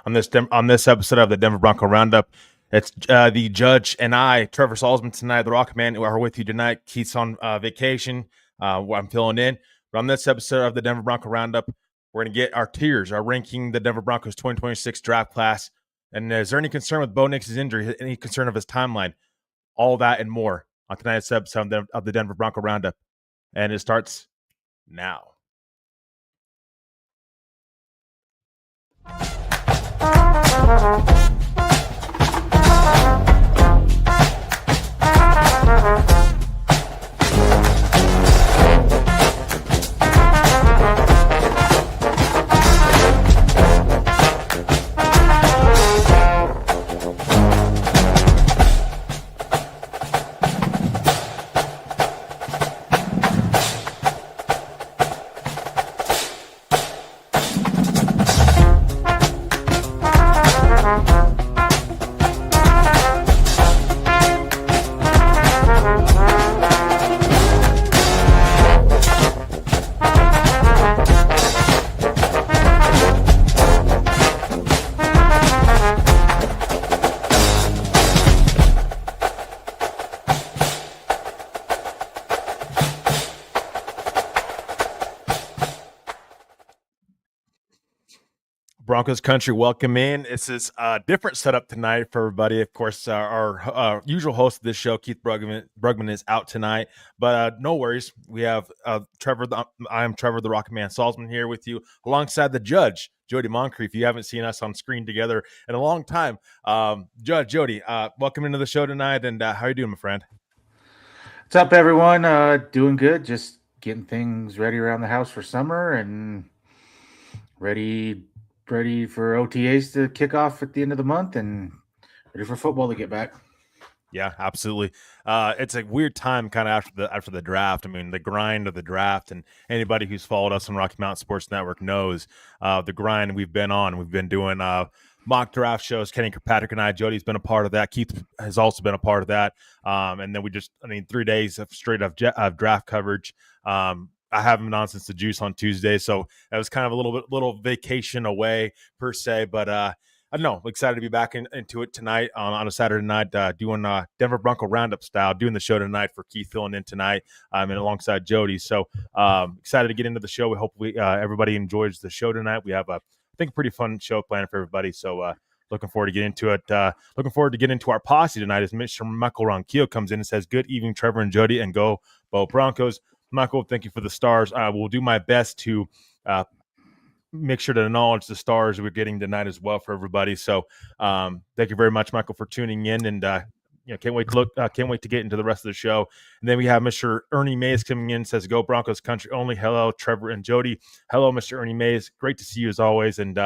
on this episode of the Denver Bronco Roundup. It's the judge and I, Trevor Salzman, tonight. The Rock Man, who are with you tonight. Keith's on vacation. I'm filling in. But on this episode of the Denver Bronco Roundup, we're going to get our tiers, our ranking the Denver Broncos 2026 draft class. And is there any concern with Bo Nix's injury? Any concern of his timeline? All that and more on tonight's episode of the Denver Bronco Roundup. And it starts now. Broncos country, welcome in. This is a different setup tonight for everybody. Of course, our usual host of this show, Keith Brugman, is out tonight, but no worries. We have Trevor. I am Trevor, the Rocket Man Salzman, here with you alongside the judge, Jody Moncrief. If you haven't seen us on screen together in a long time, Judge Jody, welcome into the show tonight. And how are you doing, my friend? What's up, everyone? Doing good. Just getting things ready around the house for summer and ready for OTAs to kick off at the end of the month and ready for football to get back. Yeah, absolutely. It's a weird time kind of after the draft. I mean, the grind of the draft, and anybody who's followed us on Rocky Mountain Sports Network knows the grind we've been on. We've been doing mock draft shows. Kenny Kirkpatrick and I, Jody's been a part of that. Keith has also been a part of that. And then 3 days of straight up draft coverage. I haven't been on since the Juice on Tuesday, so it was kind of a little vacation away per se. But I don't know, I'm excited to be back into it tonight on a Saturday night, doing Denver Bronco Roundup style, doing the show tonight for Keith filling in tonight, and alongside Jody. So excited to get into the show. We hope everybody enjoys the show tonight. We have I think a pretty fun show planned for everybody. So looking forward to getting into it. Looking forward to getting into our posse tonight as Mr. Michael Ronquillo comes in and says, "Good evening, Trevor and Jody, and go Bo Broncos." Michael, thank you for the stars. I will do my best to make sure to acknowledge the stars we're getting tonight as well for everybody. So thank you very much, Michael, for tuning in, and can't wait to get into the rest of the show. And then we have Mr. Ernie Mays coming in, says, "Go Broncos country only." Hello, Trevor and Jody. Hello, Mr. Ernie Mays. Great to see you as always, and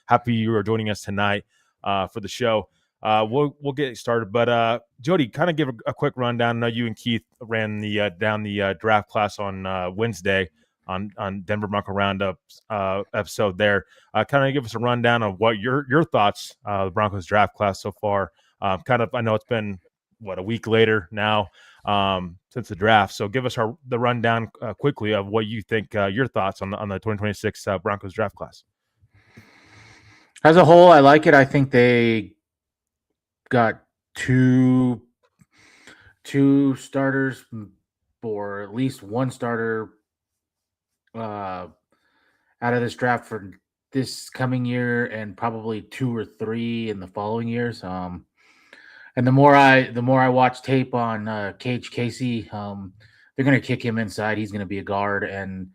happy you are joining us tonight for the show. We'll get started, but Jody, kind of give a quick rundown. I know you and Keith ran down the draft class on Wednesday on Denver Bronco Roundup episode there. Kind of give us a rundown of what your thoughts the Broncos draft class so far. I know it's been a week later now since the draft, so give us the rundown quickly of what you think your thoughts on the 2026 Broncos draft class. As a whole, I like it. I think they got two starters, or at least one starter out of this draft for this coming year, and probably 2 or 3 in the following years. And the more I watch tape on Cage Casey, they're going to kick him inside. He's going to be a guard, and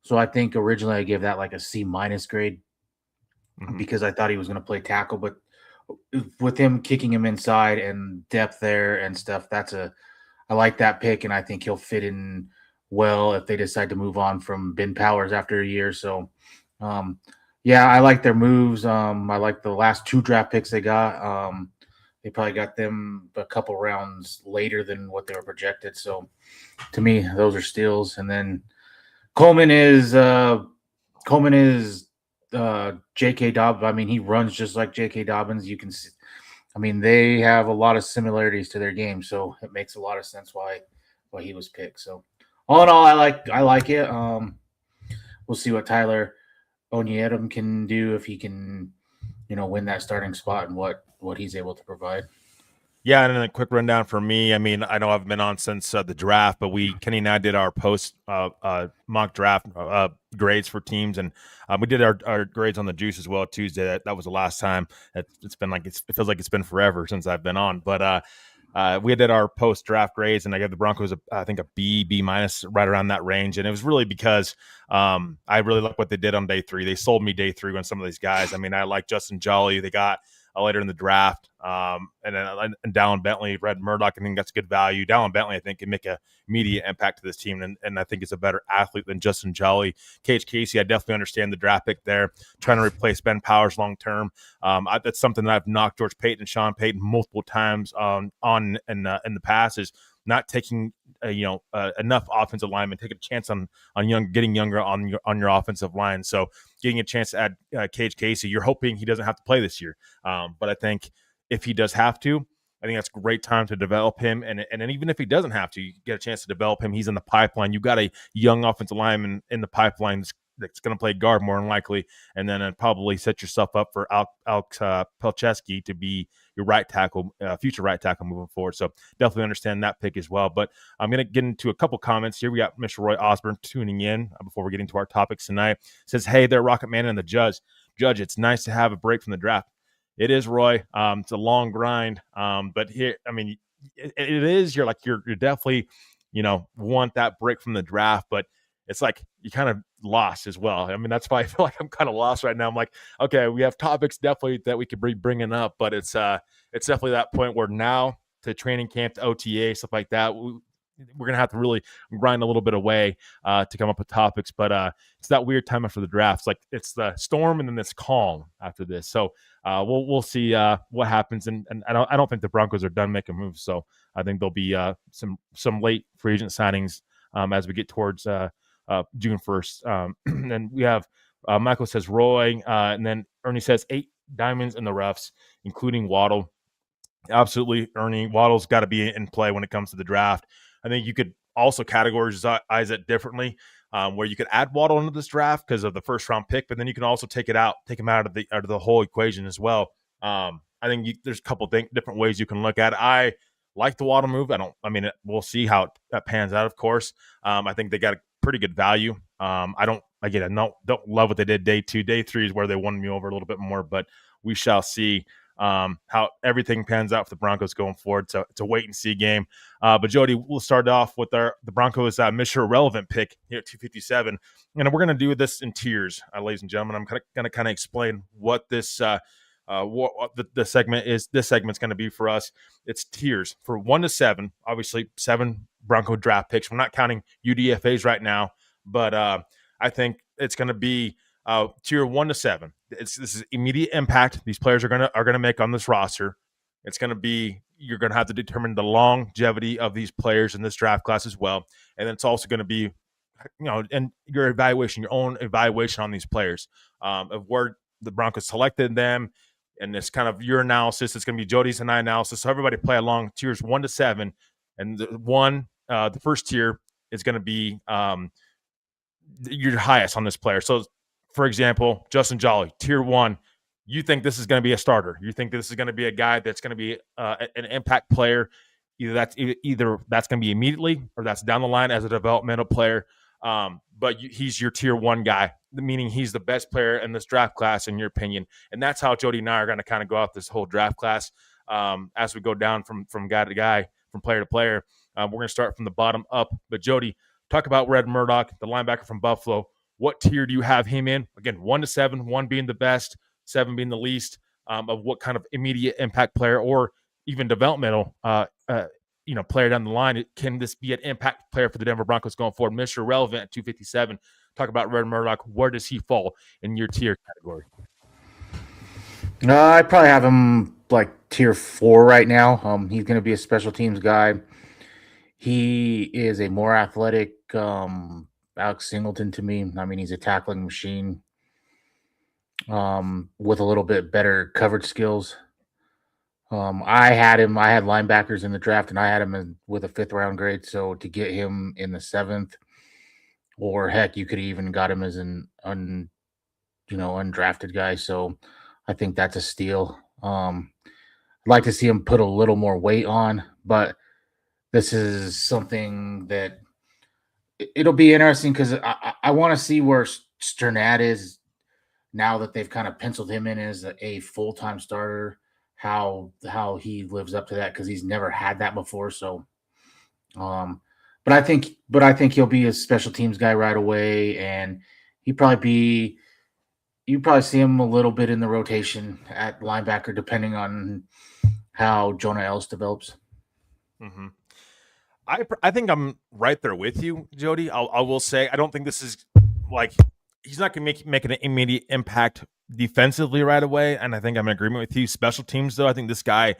so I think originally I gave that like a C- grade because I thought he was going to play tackle, but with him kicking him inside and depth there and stuff, I like that pick, and I think he'll fit in well if they decide to move on from Ben Powers after a year. So, I like their moves. I like the last 2 draft picks they got. They probably got them a couple rounds later than what they were projected. So, to me, those are steals. And then Coleman is J.K. Dobbins. I mean, he runs just like J.K. Dobbins. You can see, I mean, they have a lot of similarities to their game, so it makes a lot of sense why he was picked. So, all in all, I like it. We'll see what Tyler Onyedem can do, if he can win that starting spot and what he's able to provide. Yeah, and then a quick rundown for me. I mean, I know I've been on since the draft, but Kenny and I did our post mock draft grades for teams, and we did our grades on the Juice as well Tuesday. That was the last time. It's been like it feels like it's been forever since I've been on, but we did our post draft grades, and I gave the Broncos I think a B minus, right around that range, and it was really because I really like what they did on day 3. They sold me day 3 on some of these guys. I mean, I like Justin Jolly. They got later in the draft. And then Dallin Bentley, Red Murdoch, I think that's good value. Dallin Bentley, I think, can make a immediate impact to this team, and I think is a better athlete than Justin Jolly. Cage Casey, I definitely understand the draft pick there, trying to replace Ben Powers long term. That's something that I've knocked George Payton and Sean Payton multiple times on in the past, is not taking enough offensive linemen, taking a chance on getting younger on your offensive line. So getting a chance to add Cage Casey, you're hoping he doesn't have to play this year. But I think if he does have to, I think that's a great time to develop him. And even if he doesn't have to, you get a chance to develop him. He's in the pipeline. You've got a young offensive lineman in the pipeline that's going to play guard more than likely, and then probably set yourself up for Alex Pelcheski to be your right tackle, future right tackle moving forward. So definitely understand that pick as well. But I'm going to get into a couple comments here. We got Mr. Roy Osborne tuning in before we get into our topics tonight. Says, hey there, Rocket Man and the Judge, it's nice to have a break from the draft. It is, Roy. It's a long grind. But here, I mean, it is. You're definitely, want that break from the draft, but it's like you kind of lost as well. I mean, that's why I feel like I'm kind of lost right now. I'm like, okay, we have topics definitely that we could be bringing up, but it's definitely that point where now to training camp, to OTA, stuff like that, we're going to have to really grind a little bit away to come up with topics. But it's that weird time after the draft. It's like it's the storm and then it's calm after this. So we'll see what happens. And I don't think the Broncos are done making moves. So I think there'll be some late free agent signings as we get towards June 1st. And we have Michael says Roy, and then Ernie says 8 diamonds in the roughs, including Waddle. Absolutely, Ernie. Waddle's got to be in play when it comes to the draft. I think you could also categorize it differently, where you could add Waddle into this draft because of the first round pick, but then you can also take him out of the whole equation as well. I think there's a couple different ways you can look at it. I like the Waddle move. We'll see how that pans out, of course. I think they got a pretty good value. I don't love what they did day 2. Day 3 is where they won me over a little bit more, but we shall see how everything pans out for the Broncos going forward. So it's a wait and see game. But Jody, we'll start off with the Broncos Mr. Irrelevant pick here at 257. And we're going to do this in tiers, ladies and gentlemen. I'm going to explain what this what the segment is. This segment's going to be for us. It's tiers for 1 to 7. Obviously, 7 Bronco draft picks. We're not counting UDFAs right now, but I think it's going to be tier 1 to 7. This is immediate impact these players are gonna make on this roster. It's going to be, you're going to have to determine the longevity of these players in this draft class as well, and then it's also going to be, and your own evaluation on these players of where the Broncos selected them, and this kind of your analysis. It's going to be Jody's and I analysis. So everybody play along tiers 1 to 7, and the first tier is going to be your highest on this player. So, for example, Justin Jolly, tier 1, you think this is going to be a starter. You think this is going to be a guy that's going to be an impact player. Either that's going to be immediately or that's down the line as a developmental player. But he's your tier 1 guy, meaning he's the best player in this draft class, in your opinion. And that's how Jody and I are going to kind of go out this whole draft class as we go down from guy to guy, from player to player. We're going to start from the bottom up. But Jody, talk about Red Murdoch, the linebacker from Buffalo. What tier do you have him in? Again, 1 to 7, 1 being the best, 7 being the least, of what kind of immediate impact player or even developmental player down the line. Can this be an impact player for the Denver Broncos going forward? Mr. Relevant at 257. Talk about Red Murdoch. Where does he fall in your tier category? I probably have him like tier 4 right now. He's going to be a special teams guy. He is a more athletic Alex Singleton to me. I mean, he's a tackling machine with a little bit better coverage skills. I had linebackers in the draft, and I had him with a 5th round grade. So to get him in the 7th, or heck, you could even got him as an undrafted guy. So I think that's a steal. I'd like to see him put a little more weight on, but this is something that it'll be interesting because I want to see where Sternad is now that they've kind of penciled him in as a full time starter. How he lives up to that because he's never had that before. So, um, but I think he'll be a special teams guy right away, and he probably be you probably see him a little bit in the rotation at linebacker, depending on how Jonah Ellis develops. Mm-hmm. I think I'm right there with you, Jody. I will say I don't think this is like he's not going to make an immediate impact defensively right away, and I think I'm in agreement with you. Special teams, though, I think this guy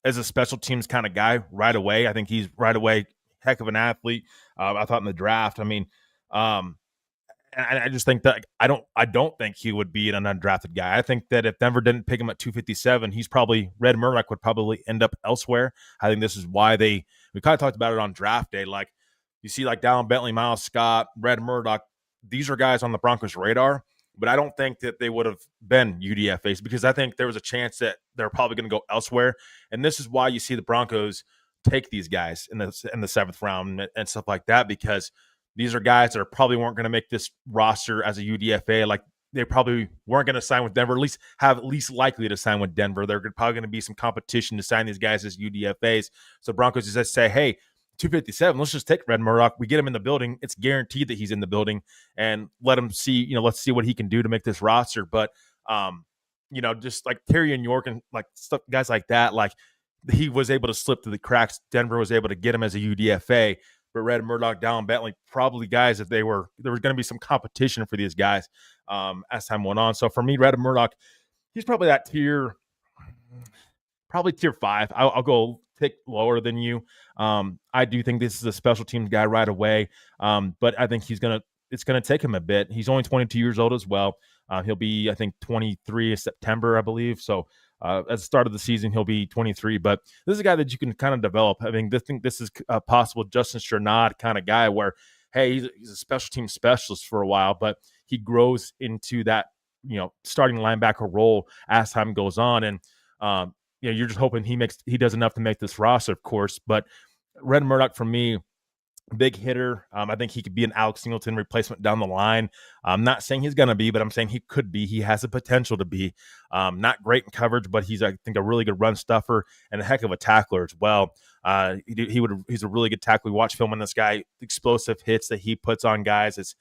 is a special teams kind of guy right away. I think he's right away heck of an athlete. I thought in the draft. I mean, and I just think that I don't think he would be an undrafted guy. I think that if Denver didn't pick him at 257, he's probably Red Murdoch would probably end up elsewhere. I think this is why we kind of talked about it on draft day. Like you see, like Dallin Bentley, Miles Scott, Red Murdoch. These are guys on the Broncos' radar, but I don't think that they would have been UDFAs because I think there was a chance that they're probably going to go elsewhere. And this is why you see the Broncos take these guys in the seventh round and stuff like that because these are guys that probably weren't going to make this roster as a UDFA. Like they probably weren't going to sign with Denver, at least likely to sign with Denver. They're probably going to be some competition to sign these guys as UDFAs. So Broncos just say, hey, 257, let's just take Red Murdoch. We get him in the building. It's guaranteed that he's in the building and let him see, let's see what he can do to make this roster. But, just like Terry and York and like stuff, guys like that, like he was able to slip through the cracks. Denver was able to get him as a UDFA. But Red Murdoch, Dallin Bentley, probably guys that there was going to be some competition for these guys as time went on. So for me, Red Murdoch, he's probably that tier 5. I'll go tick lower than you. I do think this is a special teams guy right away, but I think it's gonna take him a bit. He's only 22 years old as well. He'll be, I think, 23 in September, I believe. So at the start of the season, he'll be 23. But this is a guy that you can kind of develop. I mean, this is a possible Justin Chernod kind of guy where, hey, he's a special team specialist for a while, but he grows into that, starting linebacker role as time goes on. And, you're just hoping he does enough to make this roster, of course. But Red Murdoch, for me, big hitter. I think he could be an Alex Singleton replacement down the line. I'm not saying he's going to be, but I'm saying he could be. He has the potential to be. Not great in coverage, but he's, I think, a really good run stuffer and a heck of a tackler as well. He's a really good tackler. We watch film on this guy. Explosive hits that he puts on guys is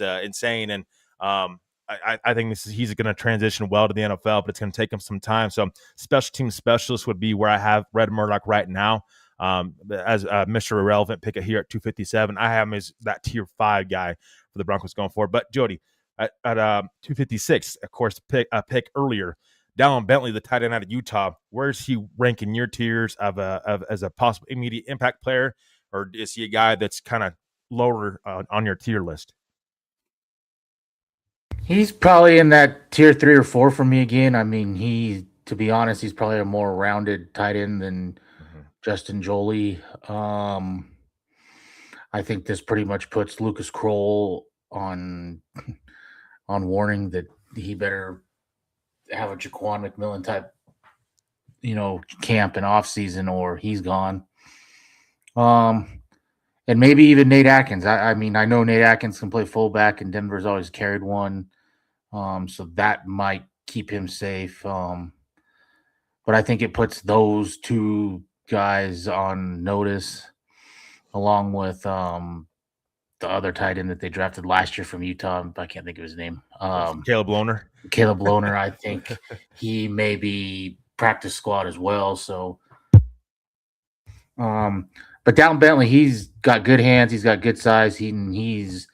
insane. And I think he's going to transition well to the NFL, but it's going to take him some time. So special team specialist would be where I have Red Murdoch right now. As Mr. Irrelevant pick it here at 257. I have him as that tier 5 guy for the Broncos going forward. But Jody, at 256, of course, pick earlier, Dallin Bentley, the tight end out of Utah. Where's he rank in your tiers as a possible immediate impact player, or is he a guy that's kind of lower on your tier list? He's probably in that tier 3 or 4 for me again. I mean, to be honest, he's probably a more rounded tight end than Justin Joly. I think this pretty much puts Lucas Kroll on warning that he better have a Jaquan McMillan type, camp and off season, or he's gone. And maybe even Nate Atkins. I mean, I know Nate Atkins can play fullback, and Denver's always carried one, so that might keep him safe. But I think it puts those two guys on notice, along with the other tight end that they drafted last year from Utah. I can't think of his name. Caleb Lohner. Caleb Lohner. I think he may be practice squad as well. So, but Dallin Bentley, he's got good hands. He's got good size. He's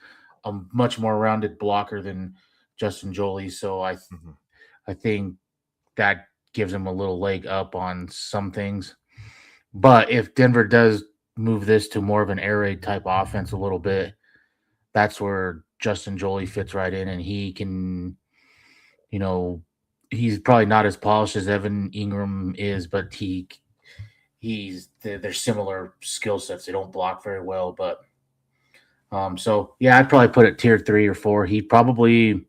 a much more rounded blocker than Justin Joly. So I think that gives him a little leg up on some things. But if Denver does move this to more of an air raid type offense a little bit, that's where Justin Joly fits right in, and he can, he's probably not as polished as Evan Ingram is, but they're similar skill sets. They don't block very well, but so yeah, I'd probably put it tier 3 or 4. He probably,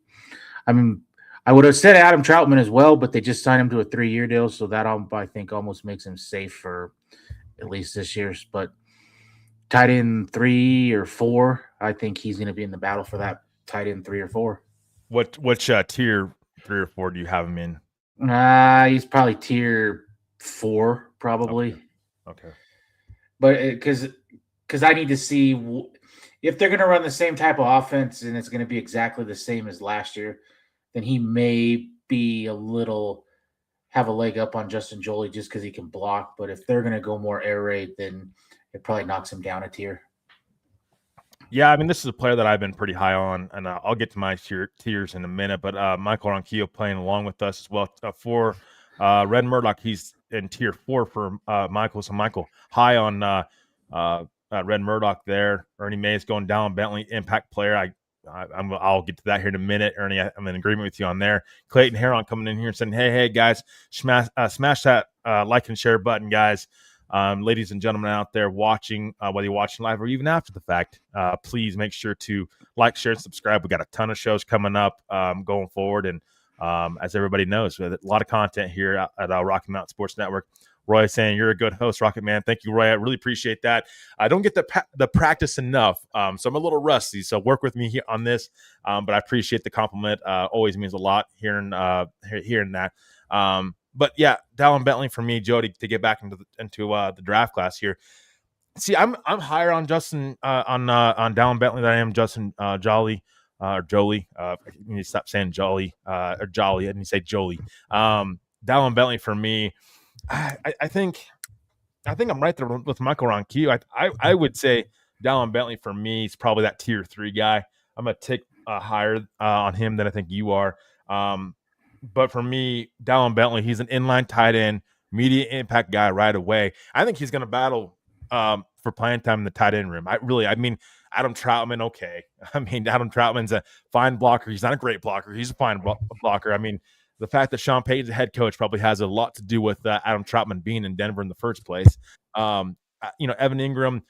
I I would have said Adam Troutman as well, but they just signed him to a 3-year deal, so that I think almost makes him safe for at least this year's. But tight end 3 or 4, I think he's going to be in the battle for that tight end 3 or 4. Which tier 3 or 4 do you have him in? He's probably tier 4, probably. Okay. But because I need to see if they're going to run the same type of offense and it's going to be exactly the same as last year, then he may be have a leg up on Justin Joly just because he can block. But if they're going to go more air raid, then it probably knocks him down a tier. Yeah, I mean, this is a player that I've been pretty high on, and I'll get to my tiers in a minute. But Michael Ronquillo playing along with us as well. For Red Murdoch, he's in tier 4 for Michael. So Michael, high on Red Murdoch there. Ernie Mays going down. Bentley, impact player. I'll get to that here in a minute. Ernie, I'm in agreement with you on there. Clayton Heron coming in here and saying, hey, guys, smash that like and share button, guys. Ladies and gentlemen out there watching, whether you're watching live or even after the fact, please make sure to like, share, and subscribe. We got a ton of shows coming up going forward. And as everybody knows, we have a lot of content here at Rocky Mountain Sports Network. Roy saying, you're a good host, Rocket Man. Thank you, Roy. I really appreciate that. I don't get the practice enough, so I'm a little rusty. So work with me here on this, but I appreciate the compliment. Always means a lot hearing that. But yeah, Dallin Bentley for me, Jody, to get back into the draft class here. See, I'm higher on Justin on Dallin Bentley than I am Justin Jolly or Jolie. You need to stop saying Jolly or Jolly, and you say Jolie. Dallin Bentley for me, I think I'm right there with Michael Ronquillo. I would say Dallin Bentley for me is probably that tier 3 guy. I'm gonna take higher on him than I think you are. But for me, Dallin Bentley, he's an inline tight end, immediate impact guy right away. I think he's going to battle for playing time in the tight end room. I mean, Adam Troutman, okay. I mean, Adam Troutman's a fine blocker. He's not a great blocker. He's a fine blocker. I mean, the fact that Sean Payton's the head coach probably has a lot to do with Adam Troutman being in Denver in the first place. Evan Ingram,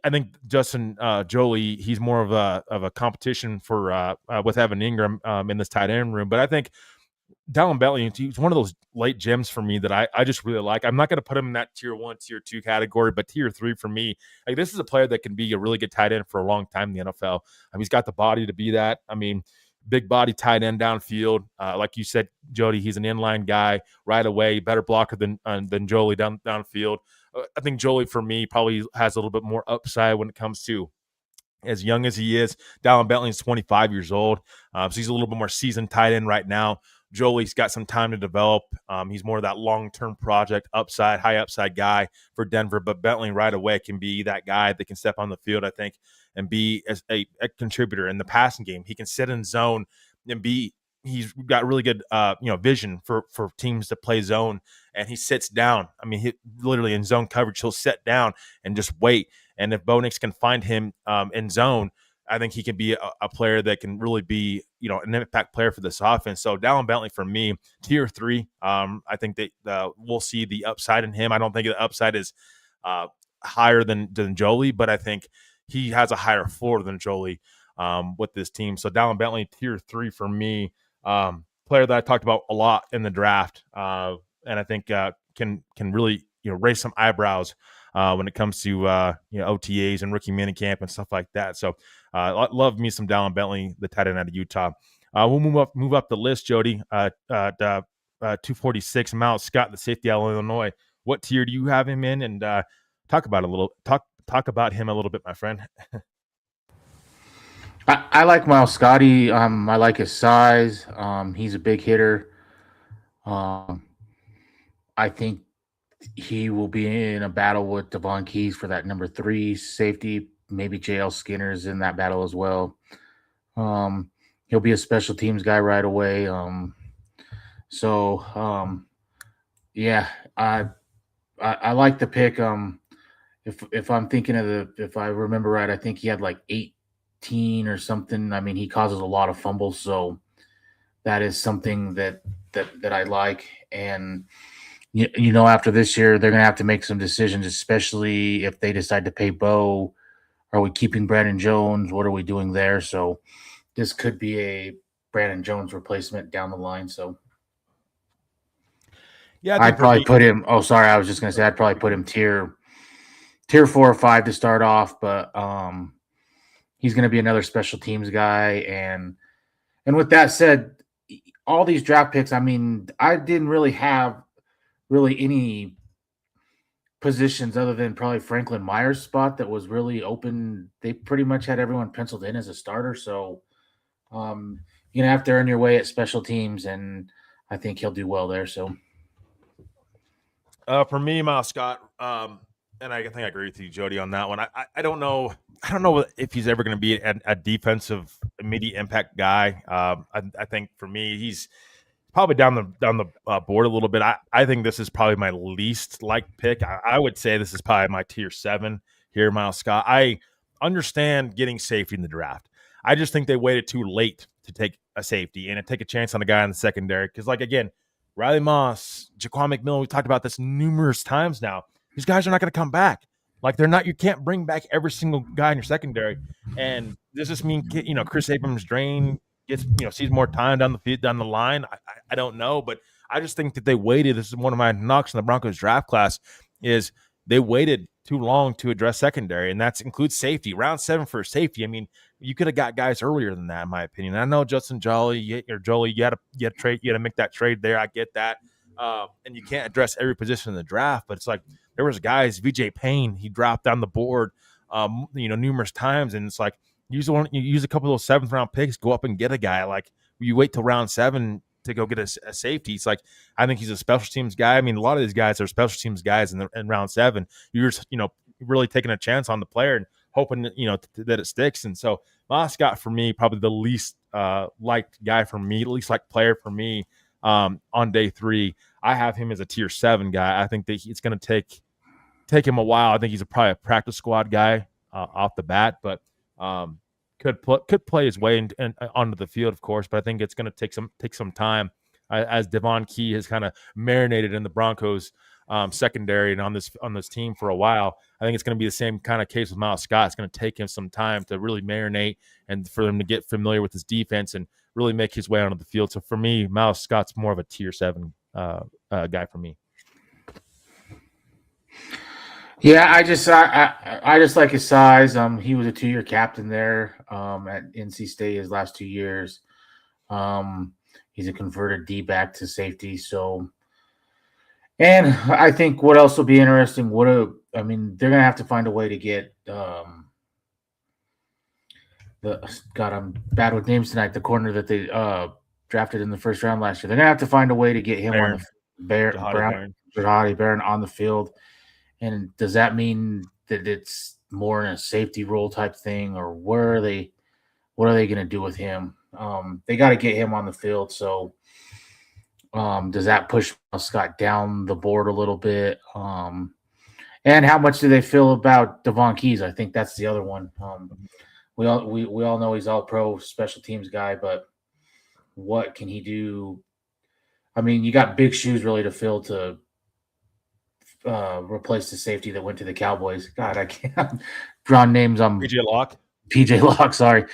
I think Justin Joly, he's more of a competition for with Evan Ingram in this tight end room. But I think Dallin Bentley, he's one of those late gems for me that I just really like. I'm not going to put him in that tier 1, tier 2 category, but tier 3 for me. Like, this is a player that can be a really good tight end for a long time in the NFL. He's got the body to be that. I mean, big body tight end downfield. Like you said, Jody, he's an inline guy right away, better blocker than Joly downfield. I think Joly for me probably has a little bit more upside when it comes to as young as he is. Dallin Bentley is 25 years old, so he's a little bit more seasoned tight end right now. Joly's got some time to develop. He's more of that long-term project, high upside guy for Denver. But Bentley right away can be that guy that can step on the field, I think, and be as a contributor in the passing game. He can sit in zone and he's got really good vision for teams to play zone, and he sits down. I mean, he literally in zone coverage, he'll sit down and just wait. And if Bo Nix can find him in zone, I think he can be a player that can really be, an impact player for this offense. So Dallin Bentley for me, tier 3. I think that we'll see the upside in him. I don't think the upside is higher than Joly, but I think he has a higher floor than Joly with this team. So Dallin Bentley, tier 3 for me. Player that I talked about a lot in the draft, and I think can really raise some eyebrows when it comes to OTAs and rookie minicamp and stuff like that. So love me some Dallin Bentley, the tight end out of Utah. We'll move up the list, Jody. 246, Miles Scott, the safety out of Illinois. What tier do you have him in? And talk about him a little bit, my friend. I like Miles Scotty. I like his size. He's a big hitter. I think he will be in a battle with Devon Keys for that number 3 safety. Maybe JL Skinner's in that battle as well. He'll be a special teams guy right away. Yeah, I like the pick. If I'm thinking if I remember right, I think he had like 18 or something. I mean, he causes a lot of fumbles, so that is something that I like. And after this year, they're going to have to make some decisions, especially if they decide to pay Bo. Are we keeping Brandon Jones? What are we doing there? So this could be Brandon Jones replacement down the line. So Yeah, I I'd think for probably me, put him. Oh, sorry, I was just going to say I'd probably put him tier 4 or 5 to start off, but he's going to be another special teams guy. And with that said, all these draft picks, I mean, I didn't really have really any positions other than probably Franklin Myers' spot that was really open. They pretty much had everyone penciled in as a starter. So you're gonna have to earn your way at special teams, and I think he'll do well there. So for me, Miles Scott, and I think I agree with you, Jody, on that one. I don't know. I don't know if he's ever going to be a defensive immediate impact guy. I think for me, he's probably down the board a little bit. I think this is probably my least liked pick. I would say this is probably my tier 7 here, Miles Scott. I understand getting safety in the draft. I just think they waited too late to take a safety and to take a chance on a guy in the secondary. Because, like, again, Riley Moss, Jaquan McMillan, we talked about this numerous times now. These guys are not going to come back. Like, they're not. You can't bring back every single guy in your secondary. And does this mean, Chris Abrams drain gets sees more time down the field, down the line? I don't know, but I just think that they waited. This is one of my knocks in the Broncos draft class is they waited too long to address secondary, and that includes safety. Round 7 for safety. I mean, you could have got guys earlier than that, in my opinion. I know Justin Jolly or Jolie, you had to trade, you had to make that trade there. I get that, and you can't address every position in the draft, but it's like there was guys. VJ Payne, he dropped down the board, numerous times, and it's like you use a couple of those 7th round picks, go up and get a guy. Like you wait till round 7 to go get a safety. It's like I think he's a special teams guy. I mean, a lot of these guys are special teams guys in round 7. You're just really taking a chance on the player and hoping that it sticks. And so Moss Scott for me probably the least liked guy for me, least liked player for me on day 3. I have him as a tier 7 guy. I think that it's going to take him a while. I think he's probably a practice squad guy off the bat, but could play his way in onto the field, of course. But I think it's going to take some time as Devon Key has kind of marinated in the Broncos secondary and on this team for a while. I think it's going to be the same kind of case with Miles Scott. It's going to take him some time to really marinate and for him to get familiar with his defense and really make his way onto the field. So for me, Miles Scott's more of a tier 7 guy for me. yeah, I just like his size. He was a 2-year captain there at NC State his last 2 years. He's a converted D-back to safety. So, and I think what else will be interesting, they're going to have to find a way to get I'm bad with names tonight, the corner that they drafted in the first round last year. They're going to have to find a way to get him on the Jahadi Barron on the field. And does that mean that it's more in a safety role type thing, or what are they going to do with him? They got to get him on the field. So does that push Scott down the board a little bit? And how much do they feel about Devon Keys? I think that's the other one. We all know he's all pro special teams guy, but what can he do? I mean, you got big shoes really to fill to replace the safety that went to the Cowboys. God, I can't draw names on PJ Locke, sorry.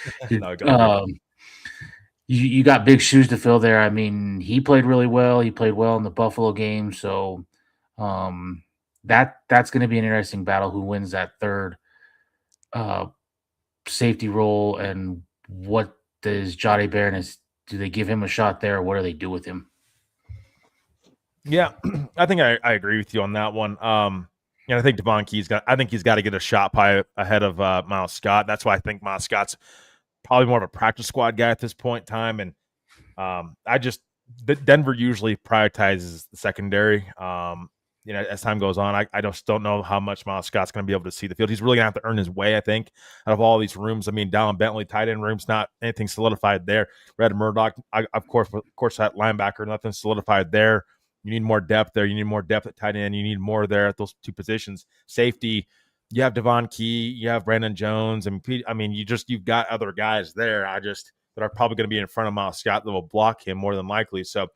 You got big shoes to fill there. I mean, he played really well. He played well in the Buffalo game. So that's going to be an interesting battle. Who wins that third safety role, and what does Jahadi Barron do they give him a shot there, or what do they do with him? Yeah, I think I agree with you on that one. And I think Devon Key's got to get a shot pie ahead of Miles Scott. That's why I think Miles Scott's probably more of a practice squad guy at this point in time. And Denver usually prioritizes the secondary. As time goes on, I just don't know how much Miles Scott's going to be able to see the field. He's really going to have to earn his way, I think, out of all these rooms. I mean, Dallin Bentley, tight end room's not anything solidified there. Red Murdoch, of course, that linebacker, nothing solidified there. You need more depth there. You need more depth at tight end. You need more there at those 2 positions. Safety, you have Devon Key, you have Brandon Jones, and you've got other guys there. That are probably going to be in front of Miles Scott that will block him more than likely. So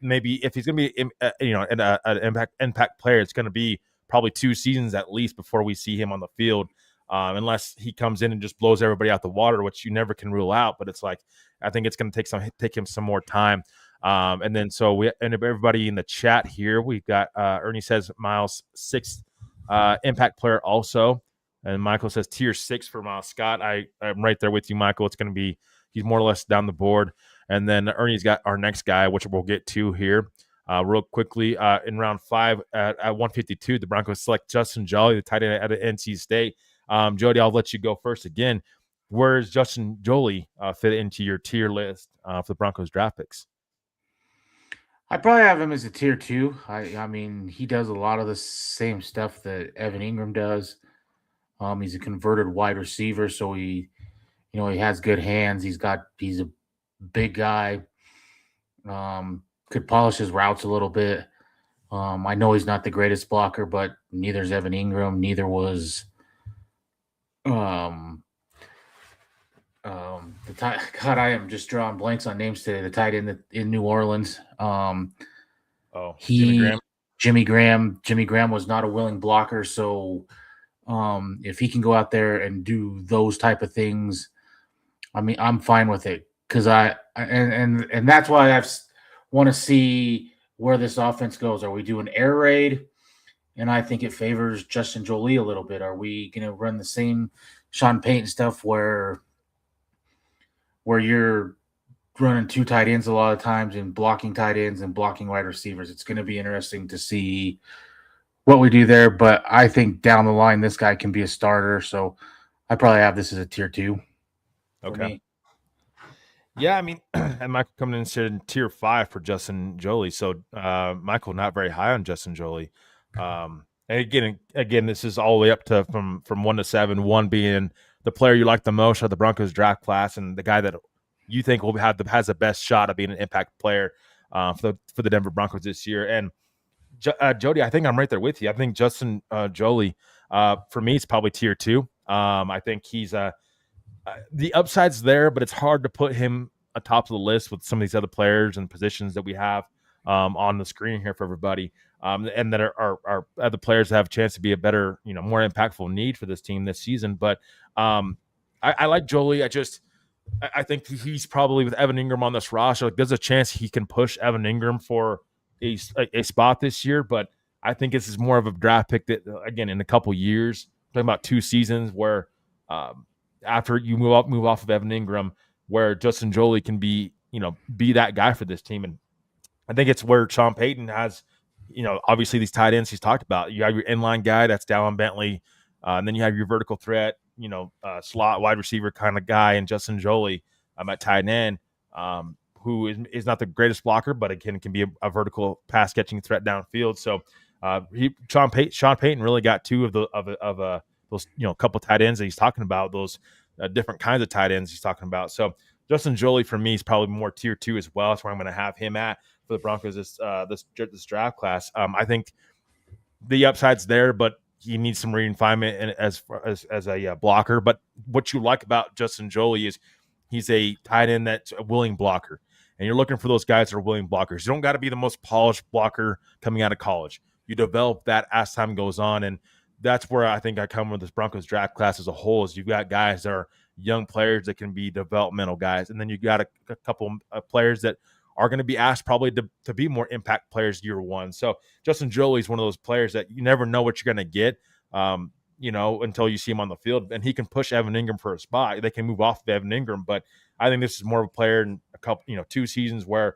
maybe if he's going to be an impact player, it's going to be probably 2 seasons at least before we see him on the field. unless he comes in and just blows everybody out the water, which you never can rule out. But it's like, I think it's going to take him some more time. And then everybody in the chat here, we've got Ernie says Miles 6th impact player also. And Michael says tier 6 for Miles Scott. I'm right there with you, Michael. It's going to be, he's more or less down the board. And then Ernie's got our next guy, which we'll get to here real quickly. In round 5 at 152, the Broncos select Justin Jolly, the tight end out of NC State. Jody, I'll let you go first again. Where does Justin Jolly fit into your tier list for the Broncos draft picks? I probably have him as a tier 2. I mean, he does a lot of the same stuff that Evan Ingram does. He's a converted wide receiver, so he has good hands. He's a big guy. Could polish his routes a little bit. I know he's not the greatest blocker, but neither is Evan Ingram. Neither was God, I am just drawing blanks on names today. The tight end in New Orleans. Jimmy Graham. Jimmy Graham was not a willing blocker, so if he can go out there and do those type of things, I mean, I'm fine with it because and that's why I want to see where this offense goes. Are we doing air raid? And I think it favors Justin Jolie a little bit. Are we going to run the same Sean Payton stuff where you're running 2 tight ends a lot of times and blocking tight ends and blocking wide receivers? It's going to be interesting to see what we do there. But I think down the line, this guy can be a starter. So I probably have this as a tier 2. Okay. Yeah, I mean, and Michael coming in and said tier 5 for Justin Jolie. So Michael not very high on Justin Jolie. And again, this is all the way up to from 1 to 7. 1 being the player you like the most of the Broncos draft class, and the guy that you think has the best shot of being an impact player for the Denver Broncos this year. And Jody, I think I'm right there with you. I think Justin Jolie, for me, is probably tier 2. I think he's the upside's there, but it's hard to put him atop of the list with some of these other players and positions that we have on the screen here for everybody. And that are other players that have a chance to be a better, more impactful need for this team this season. But I like Jolie. I think he's probably, with Evan Ingram on this roster, like, there's a chance he can push Evan Ingram for a spot this year. But I think this is more of a draft pick that, again, in a couple years, talking about 2 seasons, where after you move off of Evan Ingram, where Justin Jolie can be that guy for this team. And I think it's where Sean Payton has, obviously these tight ends he's talked about. You have your inline guy, that's Dallin Bentley, and then you have your vertical threat, slot wide receiver kind of guy, and Justin Jolie at tight end, who is not the greatest blocker, but again can be a vertical pass catching threat downfield. So Sean Payton really got 2 of those couple tight ends that he's talking about, those different kinds of tight ends he's talking about. So Justin Jolie for me is probably more tier 2 as well. That's where I'm going to have him at for the Broncos this draft class. I think the upside's there, but he needs some refinement as a blocker. But what you like about Justin Jolie is he's a tight end that's a willing blocker, and you're looking for those guys that are willing blockers. You don't got to be the most polished blocker coming out of college. You develop that as time goes on, and that's where I think I come with this Broncos draft class as a whole. Is you've got guys that are young players that can be developmental guys, and then you got a couple of players that are going to be asked probably to be more impact players year 1. So Justin Jolie is one of those players that you never know what you're going to get, until you see him on the field. And he can push Evan Ingram for a spot. They can move off of Evan Ingram, but I think this is more of a player in a couple, 2 seasons where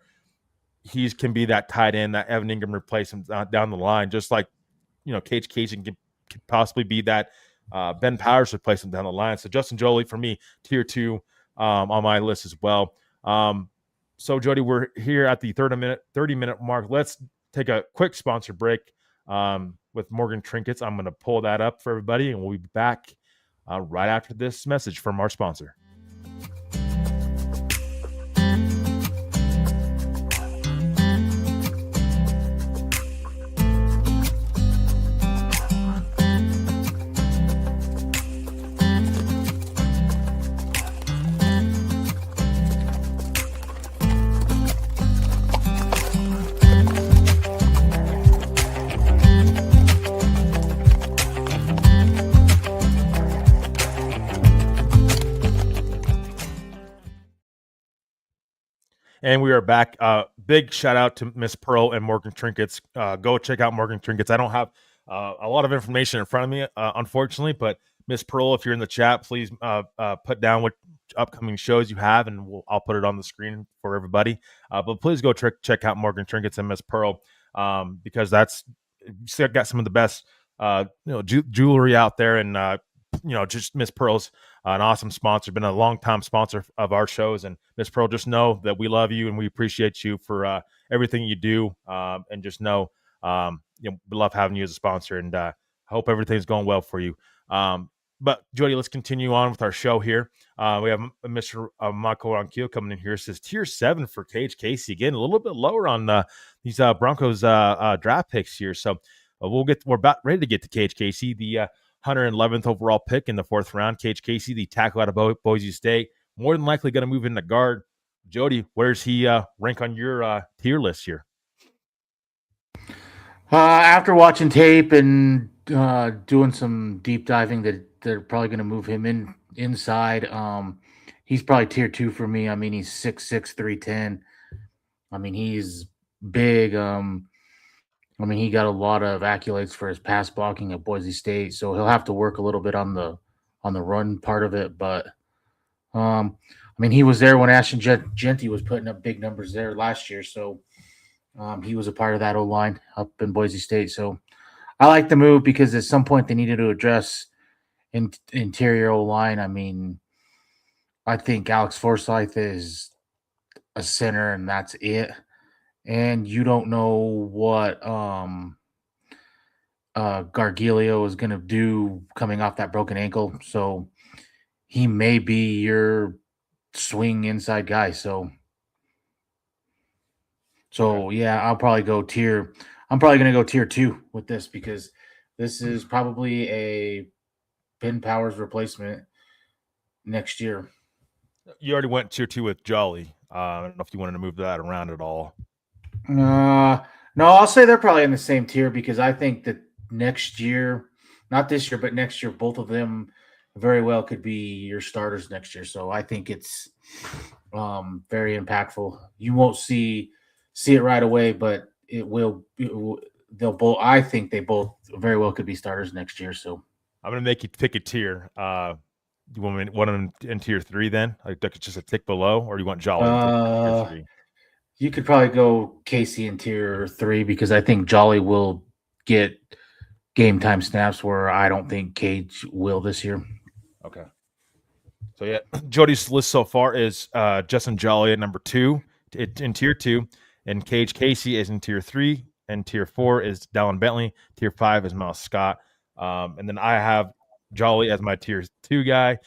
he can be that tight end that Evan Ingram replacement down the line, just like Cage Casey could possibly be that Ben Powers replacement down the line. So Justin Jolie for me, tier 2 on my list as well. So, Jody, we're here at the 30-minute mark. Let's take a quick sponsor break with Morgan Trinkets. I'm going to pull that up for everybody, and we'll be back right after this message from our sponsor. And we are back. Big shout out to Miss Pearl and Morgan Trinkets. Go check out Morgan Trinkets. I don't have a lot of information in front of me, unfortunately, but Miss Pearl, if you're in the chat, please put down what upcoming shows you have, and I'll put it on the screen for everybody. But please go check out Morgan Trinkets and Miss Pearl, because that's still got some of the best jewelry out there, and just Miss Pearl's an awesome sponsor, been a long time sponsor of our shows. And Miss Pearl, just know that we love you and we appreciate you for everything you do. And just know, we love having you as a sponsor, and hope everything's going well for you. But Jody, let's continue on with our show here. We have Mr. Michael Ronquillo coming in here. It says tier 7 for Cage Casey. Again, a little bit lower on these Broncos draft picks here. So we're about ready to get to Cage Casey, the 111th overall pick in the 4th round. Cage Casey, the tackle out of Boise State, more than likely going to move into guard. Jody, where's he rank on your tier list here? After watching tape and doing some deep diving, that they're probably going to move him inside. He's probably tier 2 for me. I mean, he's 6'6", 310. I mean, he's big. I mean, he got a lot of accolades for his pass blocking at Boise State, so he'll have to work a little bit on the run part of it. But I mean, he was there when Ashton Genty was putting up big numbers there last year, so he was a part of that O-line up in Boise State. So I like the move because at some point they needed to address interior O-line. I mean, I think Alex Forsyth is a center, and that's it. And you don't know what Gargiulo is going to do coming off that broken ankle. So he may be your swing inside guy. So yeah, I'm probably going to go tier 2 with this, because this is probably a Ben Powers replacement next year. You already went tier 2 with Jolly. I don't know if you wanted to move that around at all. No, I'll say they're probably in the same tier, because I think that next year, not this year, but next year, both of them very well could be your starters next year. So I think it's very impactful. You won't see it right away, but they'll both. I think they both very well could be starters next year. So I'm gonna make you pick a tier. You want them in tier 3 then? Like just a tick below, or you want Jolly in tier 3? You could probably go Casey in tier 3, because I think Jolly will get game time snaps where I don't think Cage will this year. Okay. So yeah, Jody's list so far is Justin Jolly at number 2 in tier 2, and Cage Casey is in tier 3, and tier 4 is Dallin Bentley, tier 5 is Miles Scott, and then I have Jolly as my tier 2 guy,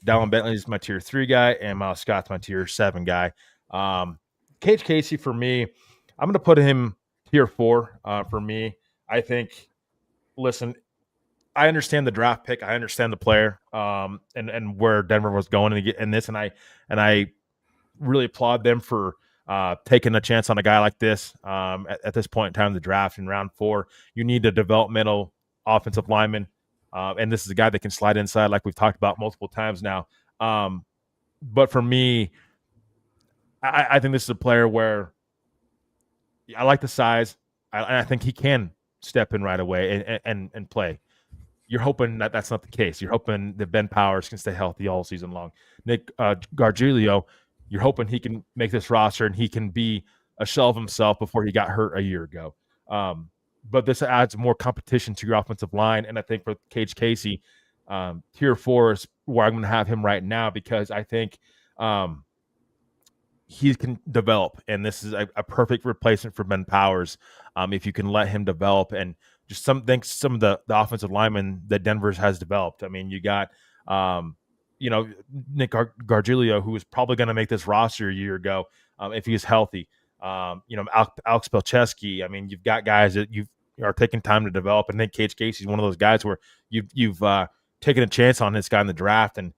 Dallin Bentley is my tier 3 guy, and Miles Scott's my tier 7 guy. Cage Casey, for me, I'm going to put him tier 4 for me. I think, listen, I understand the draft pick. I understand the player and where Denver was going in this, and I really applaud them for taking a chance on a guy like this at this point in time in the draft. In round 4, you need a developmental offensive lineman, and this is a guy that can slide inside like we've talked about multiple times now. But for me, I think this is a player where I like the size. I think he can step in right away and play. You're hoping that that's not the case. You're hoping that Ben Powers can stay healthy all season long. Nick Gargiulo, you're hoping he can make this roster and he can be a shell of himself before he got hurt a year ago. But this adds more competition to your offensive line. And I think for Cage Casey, tier 4 is where I'm going to have him right now, because I think he can develop, and this is a perfect replacement for Ben Powers if you can let him develop. And just some of the offensive linemen that Denver has developed. I mean, you got Nick Gargiulo, who was probably going to make this roster a year ago if he is healthy. Alex Belcheski. I mean, you've got guys that you are taking time to develop, and Nick Cage Casey is one of those guys where you've taken a chance on this guy in the draft, and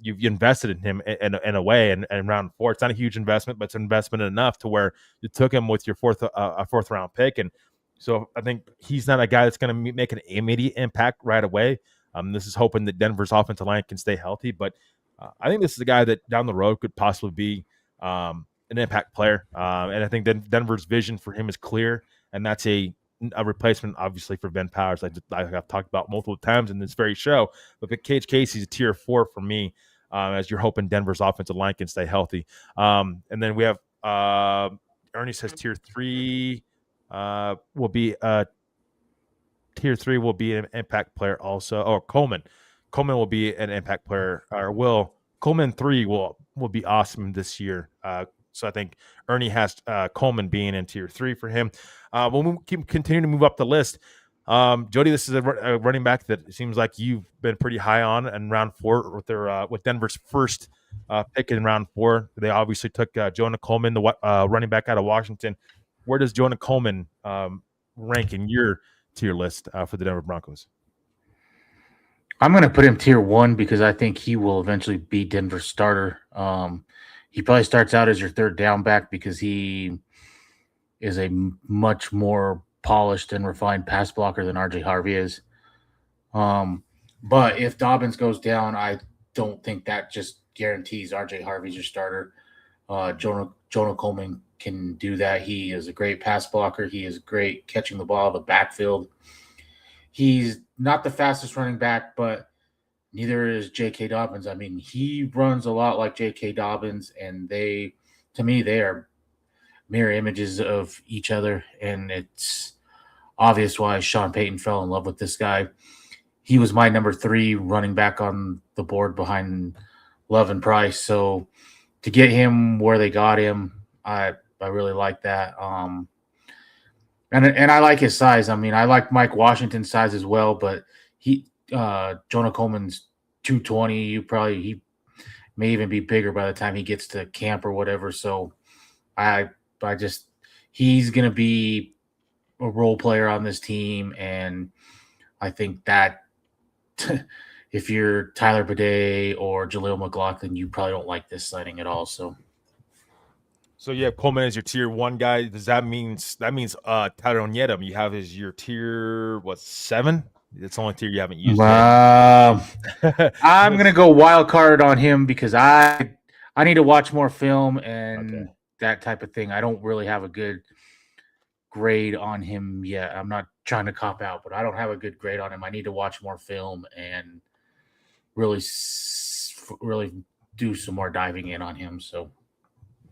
you've invested in him in a way. And round 4, it's not a huge investment, but it's an investment enough to where you took him with your fourth round pick. And so I think he's not a guy that's going to make an immediate impact right away. This is hoping that Denver's offensive line can stay healthy, but I think this is a guy that down the road could possibly be an impact player. And I think Denver's vision for him is clear, and that's a replacement, obviously, for Ben Powers. I've talked about multiple times in this very show. But Cage Casey's a tier 4 for me, as you're hoping Denver's offensive line can stay healthy. And then we have Ernie says tier 3 will be tier 3 will be an impact player also. Oh, Coleman will be an impact player, or Coleman 3 will be awesome this year. So I think Ernie has Coleman being in tier 3 for him. We'll continue to move up the list. Jody, this is a running back that it seems like you've been pretty high on in round 4 with Denver's first pick in round 4. They obviously took Jonah Coleman, the running back out of Washington. Where does Jonah Coleman rank in your tier list for the Denver Broncos? I'm going to put him tier 1 because I think he will eventually be Denver's starter. He probably starts out as your third down back because he is a much more polished and refined pass blocker than RJ Harvey is. But if Dobbins goes down, I don't think that just guarantees RJ Harvey's your starter. Jonah Coleman can do that. He is a great pass blocker. He is great catching the ball out of the backfield. He's not the fastest running back, but neither is J.K. Dobbins. I mean, he runs a lot like J.K. Dobbins, and to me, they are mirror images of each other, and it's obvious why Sean Payton fell in love with this guy. He was my number 3 running back on the board behind Love and Price, so to get him where they got him, I really like that. And I like his size. I mean, I like Mike Washington's size as well, but Jonah Coleman's 220. He may even be bigger by the time he gets to camp or whatever. So he's going to be a role player on this team. And I think that if you're Tyler Bidet or Jaleel McLaughlin, you probably don't like this signing at all. So you have Coleman as your tier 1 guy. Does that means Tyler Onyedem you have as your tier 7? It's the only tier you haven't used yet. I'm gonna go wild card on him because I need to watch more film and that type of thing. I don't really have a good grade on him yet. I'm not trying to cop out, but I don't have a good grade on him. I need to watch more film and really do some more diving in on him. So.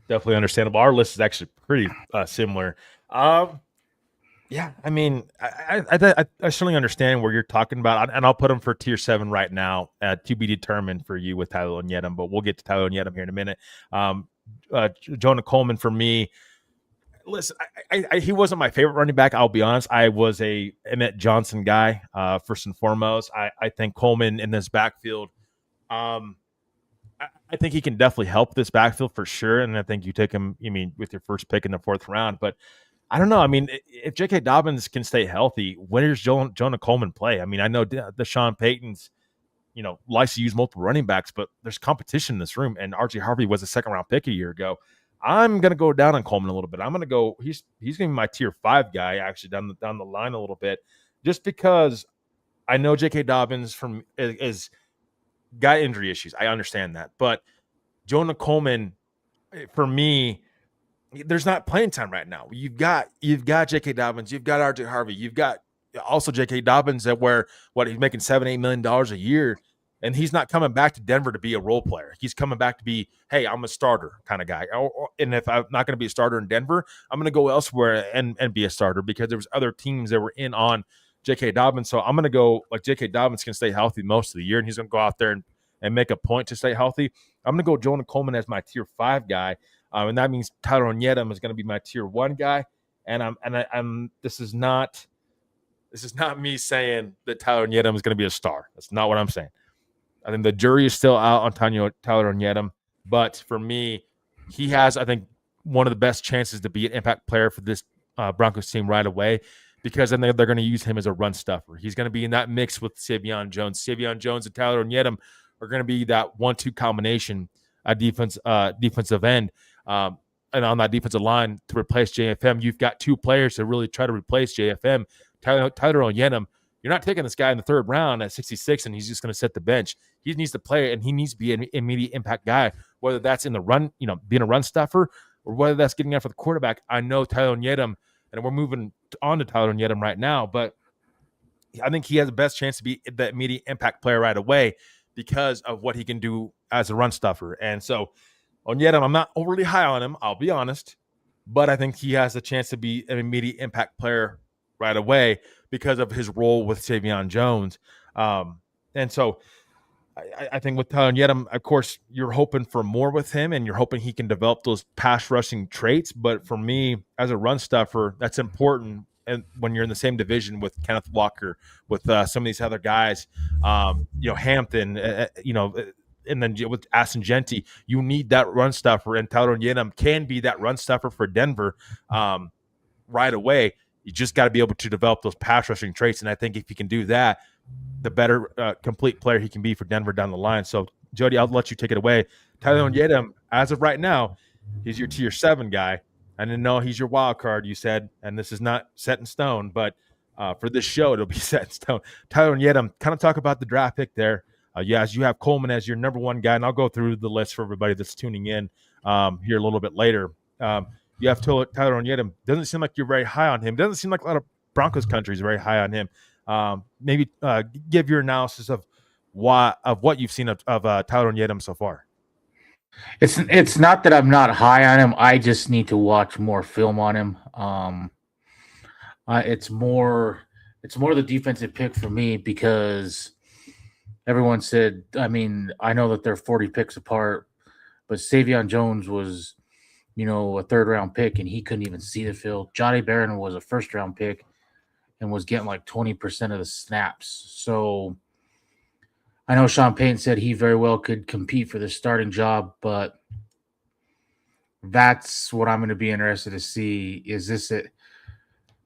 Definitely understandable. Our list is actually pretty similar. Yeah, I mean, I certainly understand where you're talking about, and I'll put him for tier 7 right now, to be determined for you with Tyler Onyedem, but we'll get to Tyler Onyedem here in a minute. Jonah Coleman for me. Listen, he wasn't my favorite running back. I'll be honest. I was a Emmett Johnson guy first and foremost. I think Coleman in this backfield. I think he can definitely help this backfield for sure, and I think you take him. With your first pick in the 4th round, but I don't know. I mean, if J.K. Dobbins can stay healthy, when does Jonah Coleman play? I mean, I know the Sean Payton's, likes to use multiple running backs, but there's competition in this room, and R.J. Harvey was a 2nd-round pick a year ago. I'm gonna go down on Coleman a little bit. I'm gonna go. He's gonna be my tier 5 guy actually down the line a little bit, just because I know J.K. Dobbins is got injury issues. I understand that, but Jonah Coleman, for me, there's not playing time right now. You've got J.K. Dobbins, you've got R.J. Harvey, you've got also J.K. Dobbins he's making $7-8 million a year, and he's not coming back to Denver to be a role player. He's coming back to be, hey, I'm a starter kind of guy. And if I'm not going to be a starter in Denver, I'm going to go elsewhere and be a starter because there was other teams that were in on J.K. Dobbins. So I'm going to go like J.K. Dobbins can stay healthy most of the year, and he's going to go out there and make a point to stay healthy. I'm going to go Jonah Coleman as my tier 5 guy. And that means Tyler Onyedem is going to be my tier 1 guy. And this is not me saying that Tyler Onyedem is going to be a star. That's not what I'm saying. I think the jury is still out on Tyler Onyedem. But for me, he has, I think, one of the best chances to be an impact player for this Broncos team right away, because then they're going to use him as a run stuffer. He's going to be in that mix with Savion Jones. Savion Jones and Tyler Onyedem are going to be that 1-2 combination at defensive end. And on that defensive line to replace JFM, you've got 2 players to really try to replace JFM. Tyler Onyedem, you're not taking this guy in the 3rd round at 66 and he's just going to set the bench. He needs to play, and he needs to be an immediate impact guy, whether that's in the run, being a run stuffer, or whether that's getting after the quarterback. I know Tyler Yedem, and we're moving on to Tyler Yedem right now, but I think he has the best chance to be the immediate impact player right away because of what he can do as a run stuffer. And so on Yedem, I'm not overly high on him, I'll be honest, but I think he has a chance to be an immediate impact player right away because of his role with Savion Jones. And so I think with Tyler Yedem, of course, you're hoping for more with him and you're hoping he can develop those pass rushing traits. But for me, as a run stuffer, that's important. And when you're in the same division with Kenneth Walker, with some of these other guys, Hampton, and then with Aston Genty, you need that run stuffer. And Tyler Yedem can be that run stuffer for Denver right away. You just got to be able to develop those pass rushing traits. And I think if you can do that, the better complete player he can be for Denver down the line. So, Jody, I'll let you take it away. Tyler Yedem, as of right now, he's your tier 7 guy. I didn't know he's your wild card, you said, and this is not set in stone, but for this show, it'll be set in stone. Tyler Yedem, kind of talk about the draft pick there. As you have Coleman as your number 1 guy, and I'll go through the list for everybody that's tuning in here a little bit later. You have Tyler Yedem. Doesn't seem like you're very high on him. Doesn't seem like a lot of Broncos country is very high on him. Maybe give your analysis of what you've seen of Tyler Yedem so far. It's not that I'm not high on him. I just need to watch more film on him. It's more the defensive pick for me because everyone said. I mean, I know that they're 40 picks apart, but Savion Jones was, a 3rd round pick, and he couldn't even see the field. Johnny Barron was a 1st round pick and was getting like 20% of the snaps. So I know Sean Payton said he very well could compete for the starting job, but that's what I'm going to be interested to see. Is this it?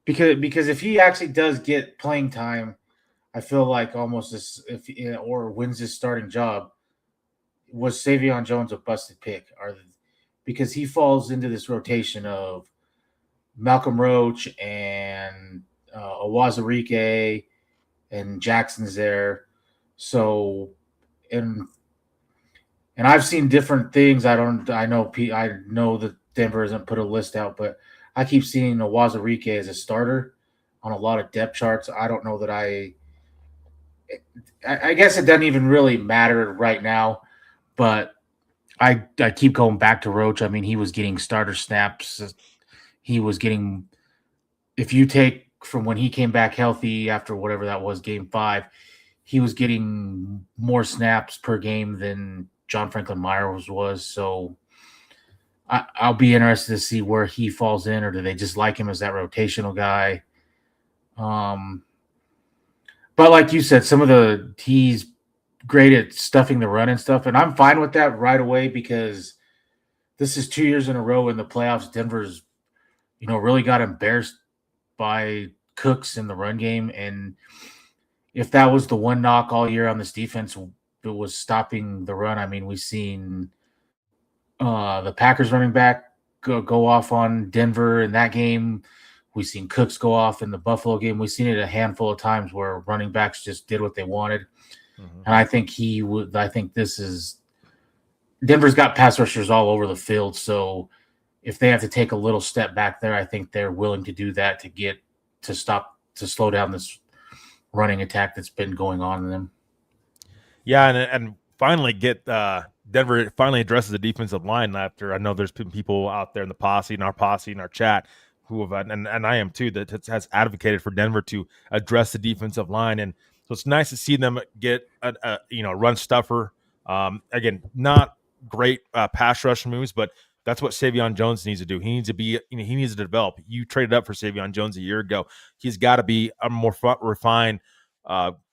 Because if he actually does get playing time, I feel like almost or wins his starting job, was Savion Jones a busted pick? Because he falls into this rotation of Malcolm Roach and Awazarike and Jackson's there. So, and I've seen different things. I know that Denver hasn't put a list out, but I keep seeing Awazarike as a starter on a lot of depth charts. I don't know that I guess it doesn't even really matter right now, but I keep going back to Roach. I mean, he was getting starter snaps. He was getting, if you take from when he came back healthy after whatever that was, game 5, he was getting more snaps per game than John Franklin Myers was. So I'll be interested to see where he falls in, or do they just like him as that rotational guy? But like you said, he's great at stuffing the run and stuff, and I'm fine with that right away because this is 2 years in a row in the playoffs. Denver's, really got embarrassed by Cooks in the run game, and if that was the one knock all year on this defense, it was stopping the run. I mean, we've seen the Packers running back go off on Denver in that game. We've seen Cooks go off in the Buffalo game. We've seen it a handful of times where running backs just did what they wanted. Mm-hmm. And I think Denver's got pass rushers all over the field. So if they have to take a little step back there, I think they're willing to do that to slow down this running attack that's been going on in them. Yeah, and finally Denver finally addresses the defensive line after. I know there's been people out there in the posse, in our chat, who have, and I am too, that has advocated for Denver to address the defensive line. And so it's nice to see them get a run stuffer. Again, not great pass rush moves, but that's what Savion Jones needs to do. He needs to be, he needs to develop. You traded up for Savion Jones a year ago. He's got to be a more refined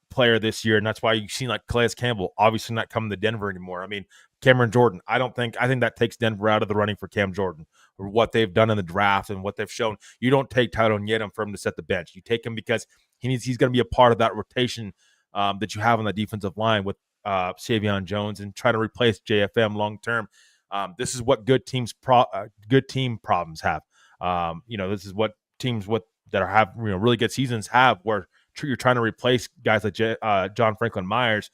player this year, and that's why you've seen like Calais Campbell obviously not coming to Denver anymore. I mean, Cameron Jordan, I think that takes Denver out of the running for Cam Jordan, or what they've done in the draft and what they've shown. You don't take Tyler Yedem for him to set the bench. You take him because he's going to be a part of that rotation that you have on the defensive line with Savion Jones, and try to replace JFM long term. This is what good team problems have. This is what teams that have really good seasons have, where you're trying to replace guys like John Franklin Myers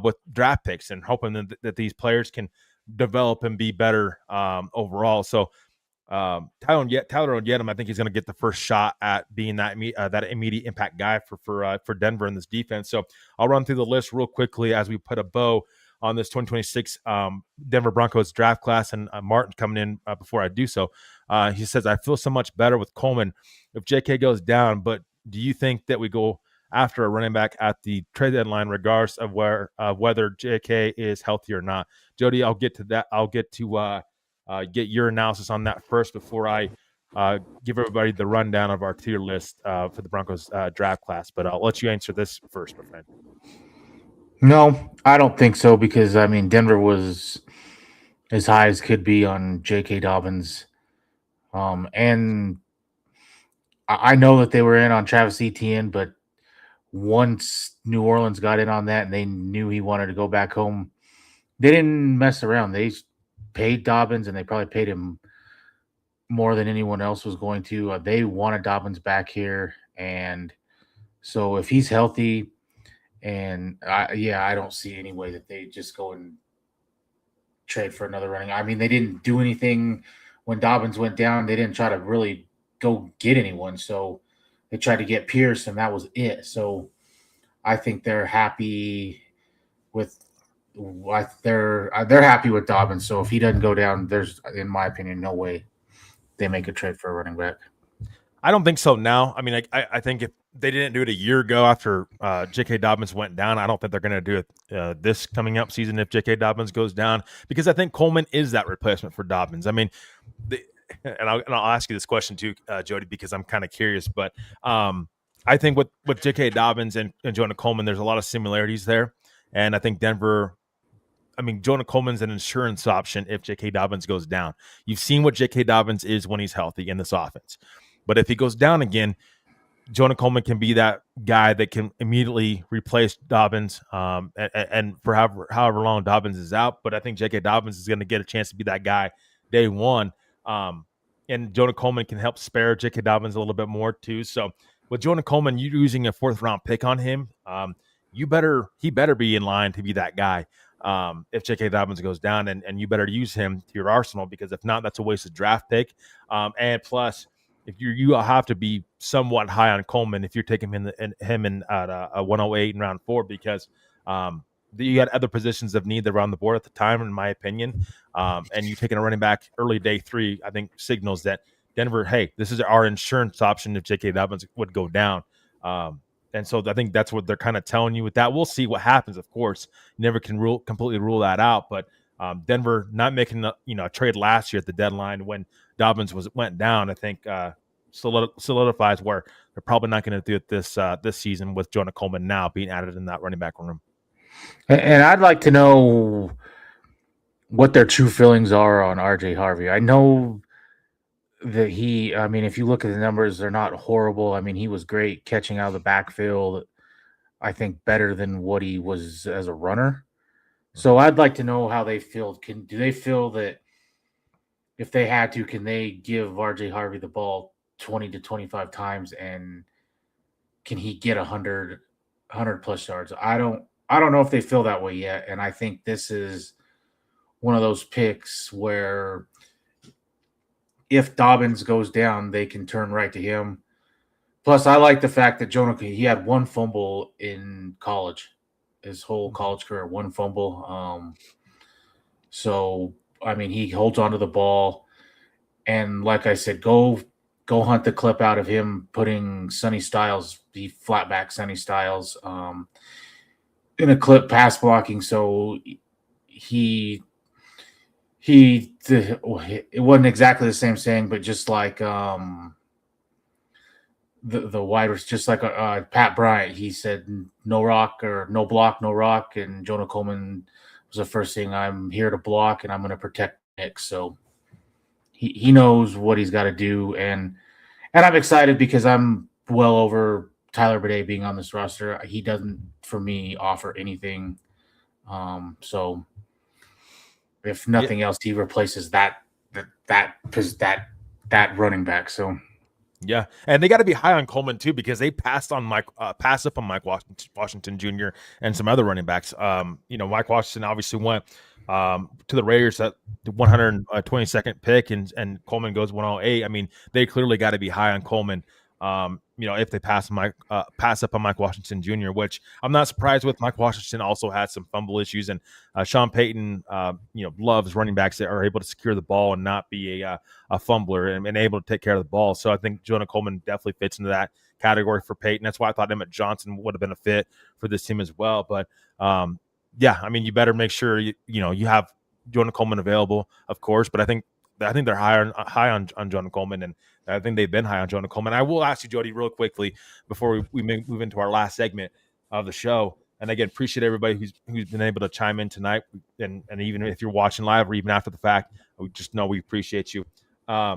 with draft picks and hoping that these players can develop and be better overall. So Tyler Yetum, I think he's going to get the first shot at being that immediate impact guy for Denver in this defense. So I'll run through the list real quickly as we put a bow on this 2026 Denver Broncos draft class. And Martin coming in before I do so. He says, I feel so much better with Coleman if JK goes down, but do you think that we go after a running back at the trade deadline, regardless of whether JK is healthy or not? Jody, I'll get to that. I'll get to get your analysis on that first before I give everybody the rundown of our tier list for the Broncos draft class. But I'll let you answer this first, my friend. No, I don't think so because, I mean, Denver was as high as could be on J.K. Dobbins. And I know that they were in on Travis Etienne, but once New Orleans got in on that and they knew he wanted to go back home, they didn't mess around. They paid Dobbins, and they probably paid him more than anyone else was going to. They wanted Dobbins back here, and so if he's healthy, and I don't see any way that they just go and trade for another running. I mean, they didn't do anything when Dobbins went down. They didn't try to really go get anyone, so they tried to get Pierce, and that was it. So I think they're happy with they're happy with Dobbins. So if he doesn't go down, there's, in my opinion, no way they make a trade for a running back. I don't think so now. I mean, I think if they didn't do it a year ago after J.K. Dobbins went down, I don't think they're going to do it this coming up season if J.K. Dobbins goes down, because I think Coleman is that replacement for Dobbins. I mean, and I'll ask you this question too, Jody, because I'm kind of curious. But I think with J.K. Dobbins and Jonah Coleman, there's a lot of similarities there. And I think Denver, I mean, Jonah Coleman's an insurance option if J.K. Dobbins goes down. You've seen what J.K. Dobbins is when he's healthy in this offense. But if he goes down again, Jonah Coleman can be that guy that can immediately replace Dobbins and for however long Dobbins is out. But I think J.K. Dobbins is going to get a chance to be that guy day one. And Jonah Coleman can help spare J.K. Dobbins a little bit more too. So with Jonah Coleman, you using a 4th-round pick on him, he better be in line to be that guy if J.K. Dobbins goes down, and you better use him to your arsenal, because if not, that's a wasted draft pick. And plus, if you have to be somewhat high on Coleman if you're taking him at a 108 in round 4, because you had other positions of need that were on the board at the time, in my opinion. And you taking a running back early day 3, I think signals that Denver, hey, this is our insurance option if J.K. Dobbins would go down. And so I think that's what they're kind of telling you with that. We'll see what happens, of course. You never can completely rule that out. But Denver not making a trade last year at the deadline when Dobbins went down, I think solidifies where they're probably not going to do it this season with Jonah Coleman now being added in that running back room. And I'd like to know what their true feelings are on RJ Harvey. I know that if you look at the numbers, they're not horrible. I mean, he was great catching out of the backfield. I think better than what he was as a runner. So I'd like to know how they feel. Do they feel that if they had to, can they give RJ Harvey the ball 20 to 25 times, and can he get 100 plus yards? I don't know if they feel that way yet. And I think this is one of those picks where if Dobbins goes down, they can turn right to him. Plus, I like the fact that he had one fumble in college, his whole college career, one fumble. So, I mean, he holds onto the ball. And like I said, go hunt the clip out of him putting Sonny Styles, the flatback Sonny Styles, in a clip pass blocking. So it wasn't exactly the same saying, but just like the wide was just like Pat Bryant. He said no rock or no block, no rock, and Jonah Coleman was the first thing. I'm here to block, and I'm going to protect Nick. So he knows what he's got to do, and I'm excited because I'm well over Tyler Bidet being on this roster. He doesn't, for me, offer anything. So if nothing else, he replaces that running back. So yeah, and they got to be high on Coleman too, because they passed up on Mike Washington Jr. and some other running backs. Mike Washington obviously went to the Raiders at the 122nd pick, and Coleman goes 108. I mean, they clearly got to be high on Coleman. If they pass up on Mike Washington Jr., which I'm not surprised with. Mike Washington also had some fumble issues, and Sean Payton, loves running backs that are able to secure the ball and not be a fumbler and able to take care of the ball. So I think Jonah Coleman definitely fits into that category for Payton. That's why I thought Emmett Johnson would have been a fit for this team as well. But yeah, I mean, you better make sure you have Jonah Coleman available, of course. But I think they're high on Jonah Coleman, and I think they've been high on Jonah Coleman. I will ask you, Jody, real quickly before we move into our last segment of the show. And again, appreciate everybody who's been able to chime in tonight, and even if you're watching live or even after the fact, we just know we appreciate you. I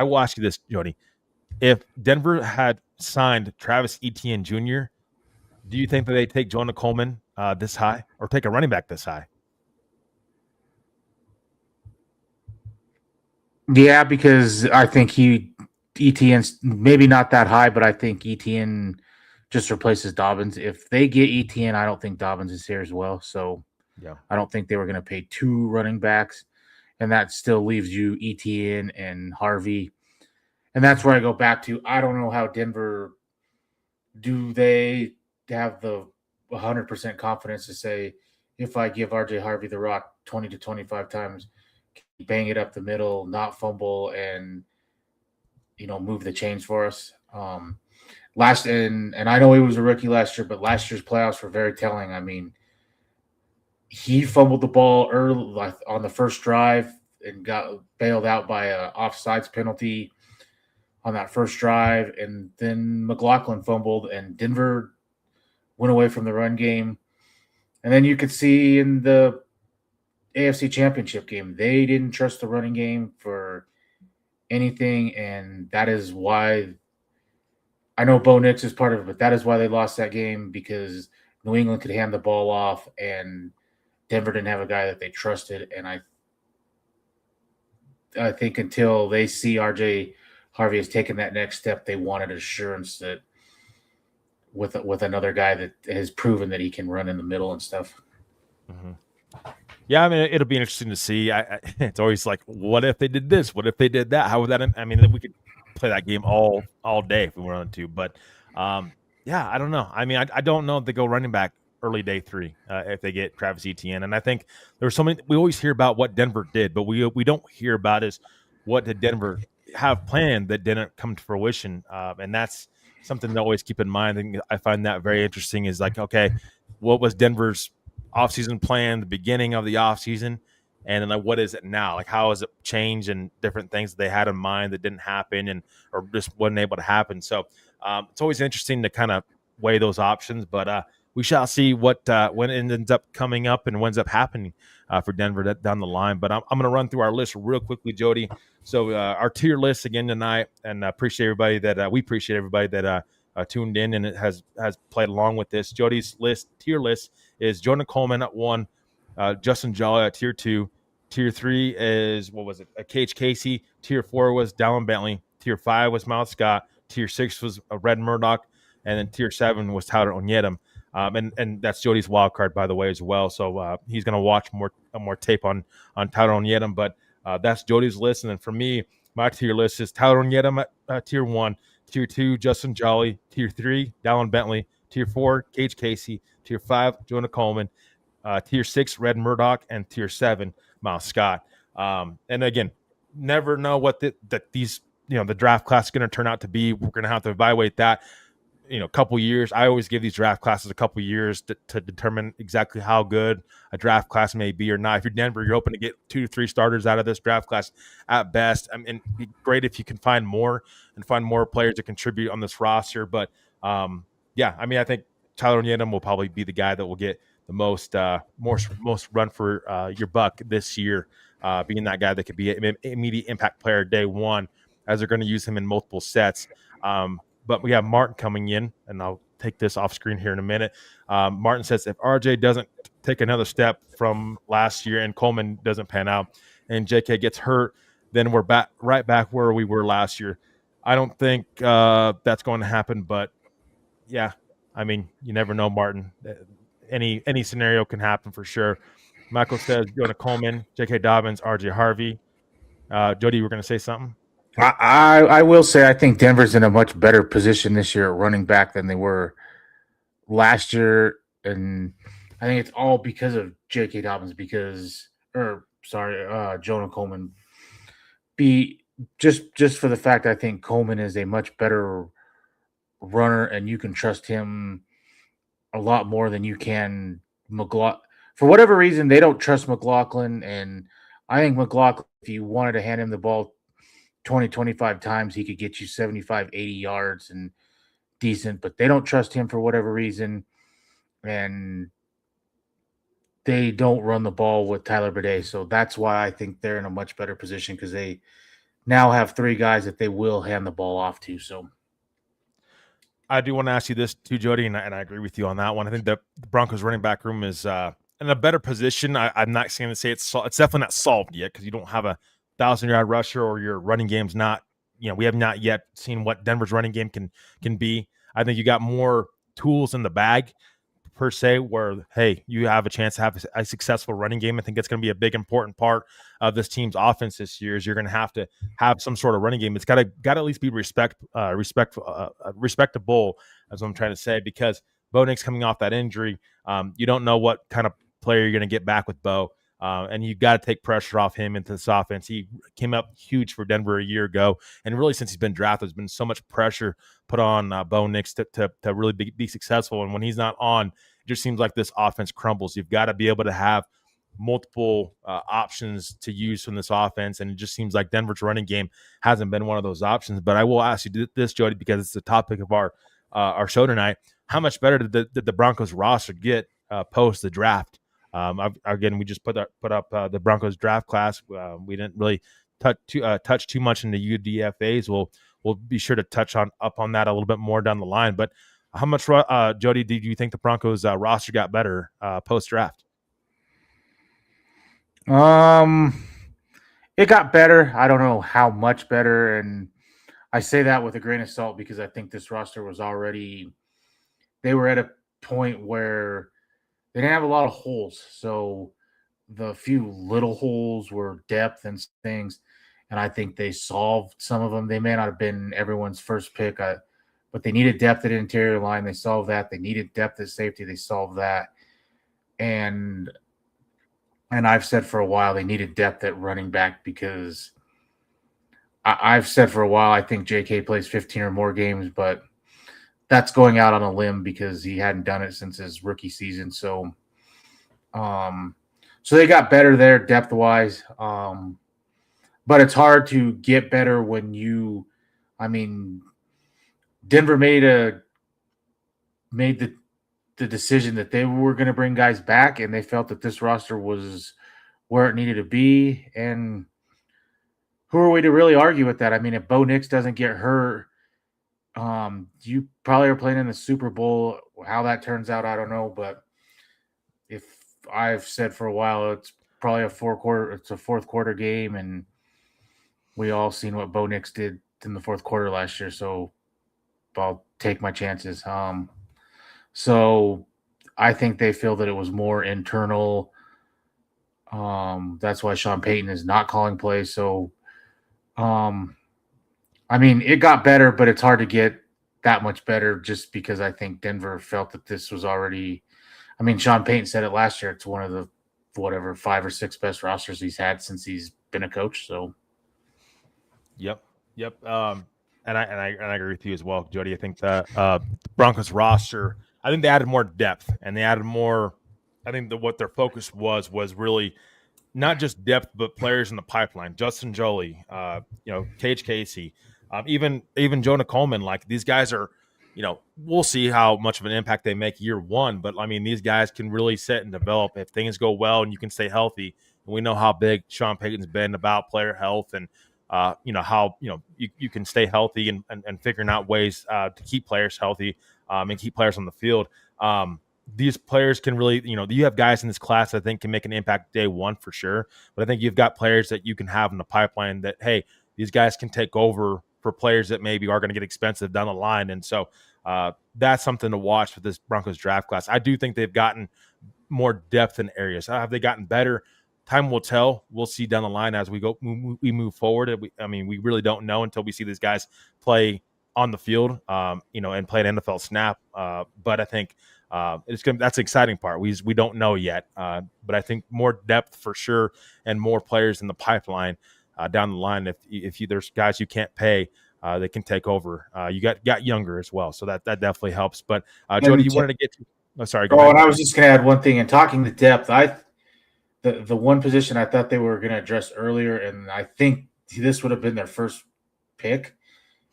will ask you this, Jody: if Denver had signed Travis Etienne Jr., do you think that they take Jonah Coleman this high, or take a running back this high? Yeah, because I think ETN's maybe not that high, but I think ETN just replaces Dobbins. If they get ETN, I don't think Dobbins is here as well. So Yeah. I don't think they were going to pay two running backs, and that still leaves you ETN and Harvey. And that's where I go back to. I don't know how Denver do they have the 100% confidence to say if I give RJ Harvey the rock 20 to 25 times, bang it up the middle, not fumble, and move the chains for us. And I know he was a rookie last year, but last year's playoffs were very telling. I mean, he fumbled the ball early, like on the first drive, and got bailed out by a offsides penalty on that first drive, and then McLaughlin fumbled, and Denver went away from the run game. And then you could see in the AFC Championship game, they didn't trust the running game for anything, and that is why I know Bo Nix is part of it, but that is why they lost that game, because New England could hand the ball off, and Denver didn't have a guy that they trusted. And I think until they see RJ Harvey has taken that next step, they wanted assurance that with another guy that has proven that he can run in the middle and stuff. Mm-hmm. Yeah, I mean, it'll be interesting to see. It's always like, what if they did this? What if they did that? How would that? I mean, we could play that game all day if we wanted to. But yeah, I don't know. I mean, I don't know if they go running back early day 3 if they get Travis Etienne. And I think there's so many. We always hear about what Denver did, but we don't hear about is what did Denver have planned that didn't come to fruition. And that's something to always keep in mind. I find that very interesting. Is like, okay, what was Denver's offseason plan, the beginning of the offseason, and then like what is it now? Like how has it changed, and different things that they had in mind that didn't happen and or just wasn't able to happen. So it's always interesting to kind of weigh those options, but we shall see what when it ends up coming up and what ends up happening for Denver down the line. But I'm going to run through our list real quickly, Jody. So our tier list again tonight, and appreciate everybody that we appreciate everybody that tuned in and it has played along with this. Jody's tier list is Jonah Coleman at 1, Justin Jolly at tier 2. Tier 3 is, what was it? Cage Casey. Tier 4 was Dallin Bentley. Tier 5 was Miles Scott. Tier 6 was Red Murdoch. And then Tier 7 was Tyler Onyedem. And that's Jody's wild card, by the way, as well. So he's going to watch more tape on Tyler Onyedem. But that's Jody's list. And then for me, my tier list is Tyler Onyedem at tier 1. Tier 2, Justin Jolly. Tier 3, Dallin Bentley. Tier 4, Cage Casey. Tier 5, Jonah Coleman. Tier 6, Red Murdoch. And Tier 7, Miles Scott. And again, never know what these the draft class is going to turn out to be. We're going to have to evaluate that a couple years. I always give these draft classes a couple years to determine exactly how good a draft class may be or not. If you're Denver, you're hoping to get 2 to 3 starters out of this draft class at best. I mean, it'd be great if you can find more players to contribute on this roster. But yeah, I mean, I think Tyler Onyedem will probably be the guy that will get the most run for your buck this year, being that guy that could be an immediate impact player day one, as they're going to use him in multiple sets. But we have Martin coming in, and I'll take this off screen here in a minute. Martin says if RJ doesn't take another step from last year and Coleman doesn't pan out and JK gets hurt, then we're right back where we were last year. I don't think that's going to happen, but yeah, I mean, you never know, Martin. Any scenario can happen for sure. Michael says Jonah Coleman, J.K. Dobbins, R.J. Harvey. Jody, you were going to say something? I will say I think Denver's in a much better position this year at running back than they were last year, and I think it's all because of J.K. Dobbins. Jonah Coleman. Be just for the fact I think Coleman is a much better runner, and you can trust him a lot more than you can McLaughlin. For whatever reason, they don't trust McLaughlin, and I think McLaughlin, if you wanted to hand him the ball 20, 25 times, he could get you 75, 80 yards and decent, but they don't trust him for whatever reason, and they don't run the ball with Tyler Bidet. So that's why I think they're in a much better position, because they now have three guys that they will hand the ball off to. So I do want to ask you this too, Jody, and I agree with you on that one. I think the Broncos running back room is in a better position. I'm not going to say it's definitely not solved yet, because you don't have a 1,000-yard rusher, or your running game's not, we have not yet seen what Denver's running game can be. I think you got more tools in the bag per se, where, hey, you have a chance to have a successful running game. I think that's going to be a big important part of this team's offense this year. Is you're going to have some sort of running game. It's got to at least be respectable, as I'm trying to say, because Bo Nix coming off that injury, you don't know what kind of player you're going to get back with Bo. And you got to take pressure off him into this offense. He came up huge for Denver a year ago, and really since he's been drafted, there's been so much pressure put on Bo Nix to really be successful. And when he's not on, it just seems like this offense crumbles. You've got to be able to have multiple options to use from this offense, and it just seems like Denver's running game hasn't been one of those options. But I will ask you this, Jody, because it's the topic of our show tonight. How much better did the Broncos roster get post the draft? Again, we just put up the Broncos draft class. We didn't really touch too much into UDFAs. We'll be sure to touch up on that a little bit more down the line. But how much, Jody, did you think the Broncos roster got better post draft? It got better. I don't know how much better, and I say that with a grain of salt, because I think this roster was already, they were at a point where they didn't have a lot of holes. So the few little holes were depth and things, and I think they solved some of them. They may not have been everyone's first pick, but they needed depth at interior line. They solved that. They needed depth at safety. They solved that. And I've said for a while they needed depth at running back, because I've said for a while I think JK plays 15 or more games, but that's going out on a limb because he hadn't done it since his rookie season. So they got better there depth-wise. But it's hard to get better when Denver made the decision that they were going to bring guys back, and they felt that this roster was where it needed to be. And who are we to really argue with that? I mean, if Bo Nix doesn't get hurt, you probably are playing in the Super Bowl. How that turns out, I don't know. But if I've said for a while, it's probably a fourth quarter game, and we all seen what Bo Nix did in the fourth quarter last year. So I'll take my chances. So I think they feel that it was more internal. That's why Sean Payton is not calling plays. So, it got better, but it's hard to get that much better, just because I think Denver felt that this was already – Sean Payton said it last year. It's one of the, 5 or 6 best rosters he's had since he's been a coach. So, Yep. And I agree with you as well, Jody. I think the Broncos roster, I think they added more depth, and they added more. I think what their focus was really not just depth, but players in the pipeline. Justin Jolie, Cage Casey, even Jonah Coleman. Like, these guys are, we'll see how much of an impact they make year one. But these guys can really sit and develop if things go well and you can stay healthy. And we know how big Sean Payton's been about player health and how you can stay healthy and figuring out ways to keep players healthy and keep players on the field. These players can really, you have guys in this class that I think can make an impact day one for sure. But I think you've got players that you can have in the pipeline that, hey, these guys can take over for players that maybe are going to get expensive down the line. And so that's something to watch with this Broncos draft class. I do think they've gotten more depth in areas. Have they gotten better? Time will tell. We'll see down the line as we move forward. We really don't know until we see these guys play on the field, and play an NFL snap. But I think that's the exciting part. We don't know yet, but I think more depth for sure, and more players in the pipeline down the line. If there's guys you can't pay, they can take over. You got younger as well, so that definitely helps. But Jody, you wanted to get to? Oh, sorry. Go ahead. And I was just going to add one thing. In talking the depth, the one position I thought they were going to address earlier, and I think this would have been their first pick,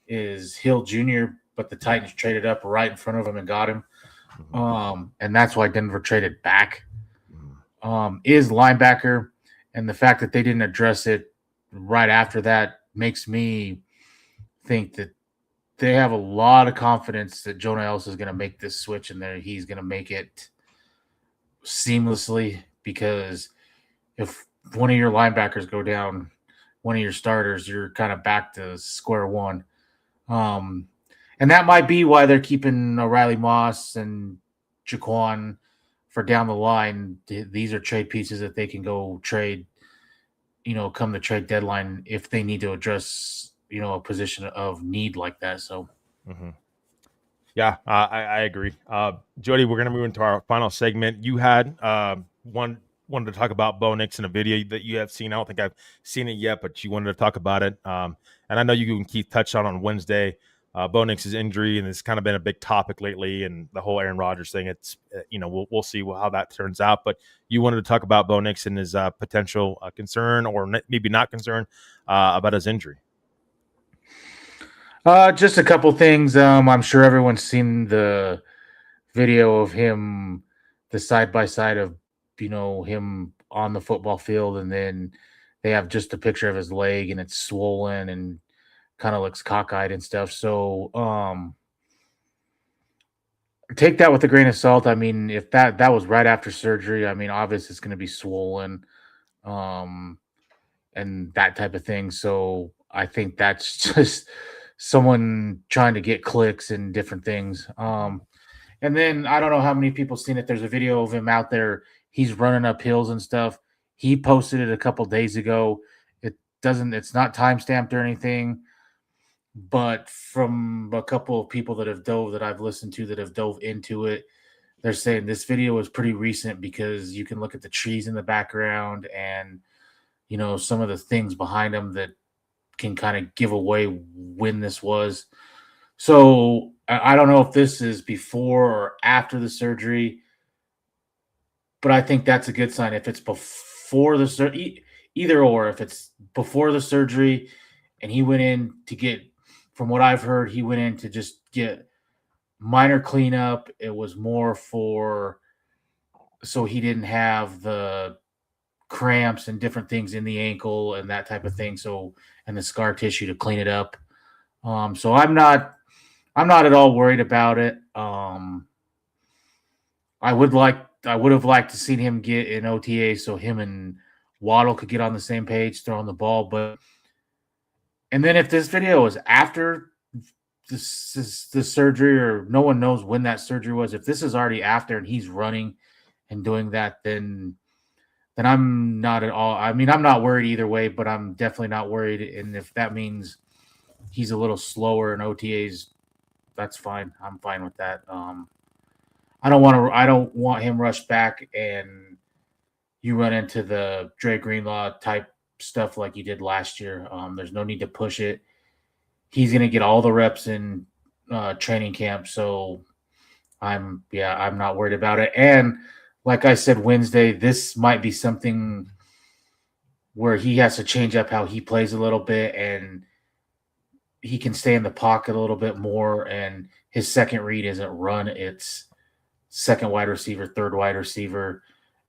is Hill Jr., but the Titans traded up right in front of him and got him. And that's why Denver traded back. Is linebacker, and the fact that they didn't address it right after that makes me think that they have a lot of confidence that Jonah Ellis is going to make this switch, and that he's going to make it seamlessly, because if one of your linebackers go down, one of your starters, you're kind of back to square one. And that might be why they're keeping O'Reilly Moss and Jaquan for down the line. These are trade pieces that they can go trade, come the trade deadline if they need to address, a position of need like that. So, yeah, I agree. Jody, we're going to move into our final segment. You had wanted to talk about Bo Nix in a video that you have seen. I don't think I've seen it yet, but you wanted to talk about it. And I know you and Keith touched on Wednesday Bo Nix's injury, and it's kind of been a big topic lately, and the whole Aaron Rodgers thing. It's we'll see how that turns out. But you wanted to talk about Bo Nix and his potential concern, or maybe not concern, about his injury. Just a couple things. I'm sure everyone's seen the video of him, the side by side of him on the football field, and then they have just a picture of his leg, and it's swollen and kind of looks cockeyed and stuff. So take that with a grain of salt. I mean, if that was right after surgery, I mean, obviously it's going to be swollen, and that type of thing. So I think that's just someone trying to get clicks and different things. And then I don't know how many people seen it. There's a video of him out there. He's running up hills and stuff. He posted it a couple days ago. It's not time-stamped or anything, but from a couple of people that I've listened to that have dove into it, they're saying this video is pretty recent, because you can look at the trees in the background and, some of the things behind them that can kind of give away when this was. So I don't know if this is before or after the surgery, but I think that's a good sign. If it's before the surgery, either or, if it's before the surgery and he went in to get, from what I've heard, he went in to just get minor cleanup. It was more so he didn't have the cramps and different things in the ankle and that type of thing. So, and the scar tissue to clean it up. So I'm not at all worried about it. I would have liked to seen him get an OTA so him and Waddle could get on the same page throwing the ball. And then if this video is after the surgery, or no one knows when that surgery was, if this is already after and he's running and doing that, then I'm not at all. I mean, I'm not worried either way, but I'm definitely not worried. And if that means he's a little slower in OTAs, that's fine. I'm fine with that. I don't want him rushed back and you run into the Dre Greenlaw type stuff like you did last year. There's no need to push it. He's going to get all the reps in training camp. So I'm not worried about it. And like I said Wednesday, this might be something where he has to change up how he plays a little bit, and he can stay in the pocket a little bit more. And his second read isn't run, it's second wide receiver, third wide receiver,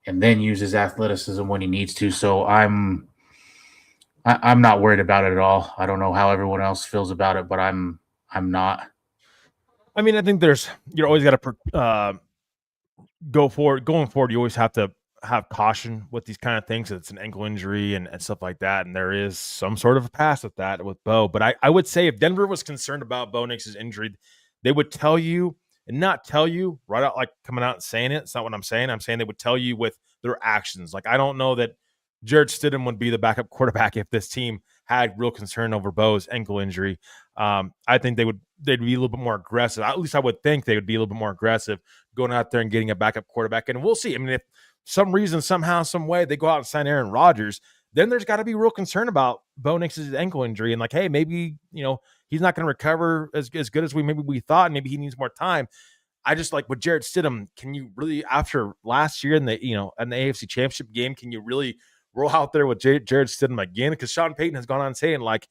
and then use his athleticism when he needs to. So I'm not worried about it at all. I don't know how everyone else feels about it, but I'm not. I mean, I think you're always got to going forward. You always have to have caution with these kind of things. It's an ankle injury and stuff like that. And there is some sort of a pass with that with Bo. But I would say if Denver was concerned about Bo Nix's injury, they would tell you and not tell you right out, like coming out and saying it. It's not what I'm saying. I'm saying they would tell you with their actions. Like, I don't know that Jared Stidham would be the backup quarterback if this team had real concern over Bo's ankle injury. I think they'd be a little bit more aggressive. At least I would think they would be a little bit more aggressive going out there and getting a backup quarterback. And we'll see. I mean, if some reason, somehow, some way they go out and sign Aaron Rodgers, then there's got to be real concern about Bo Nix's ankle injury. And like, hey, maybe, he's not going to recover as good as we thought. And maybe he needs more time. I just like with Jared Stidham, can you really, after last year in the AFC Championship game, can you really roll out there with Jared Stidham again? Because Sean Payton has gone on saying, like,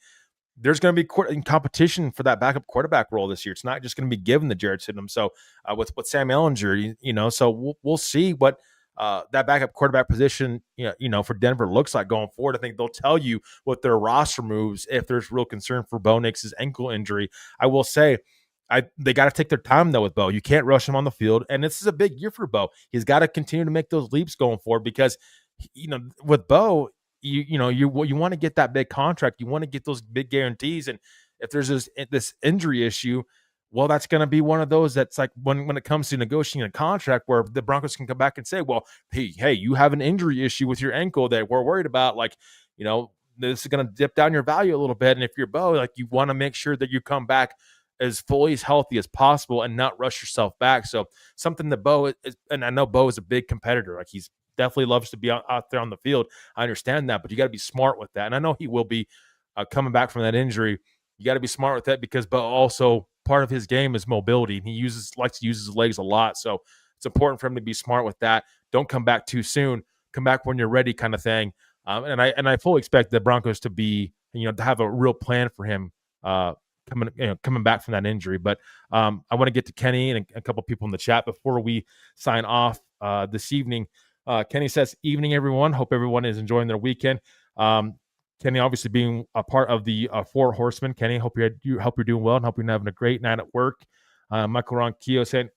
there's going to be competition for that backup quarterback role this year. It's not just going to be given to Jared Stidham. So with Sam Ehlinger, so we'll see what that backup quarterback position, for Denver looks like going forward. I think they'll tell you what their roster moves if there's real concern for Bo Nix's ankle injury. I will say, they got to take their time though with Bo. You can't rush him on the field, and this is a big year for Bo. He's got to continue to make those leaps going forward because, with Bo, you want to get that big contract. You want to get those big guarantees, and if there's this injury issue, well, that's going to be one of those that's like when it comes to negotiating a contract where the Broncos can come back and say, well, hey, you have an injury issue with your ankle that we're worried about. Like, this is going to dip down your value a little bit. And if you're Bo, like, you want to make sure that you come back as fully as healthy as possible and not rush yourself back. So something that Bo is, and I know Bo is a big competitor. Like, he's definitely loves to be out there on the field. I understand that, but you got to be smart with that. And I know he will be coming back from that injury. You got to be smart with that because Bo also, part of his game is mobility, and he likes to use his legs a lot. So it's important for him to be smart with that. Don't come back too soon. Come back when you're ready, kind of thing. And I fully expect the Broncos to be, to have a real plan for him coming back from that injury. But I want to get to Kenny and a couple people in the chat before we sign off this evening. Kenny says, "Evening, everyone. Hope everyone is enjoying their weekend." Kenny, obviously being a part of the Four Horsemen. Kenny, hope you're doing well and hope you're having a great night at work. Michael Ronquillo saying,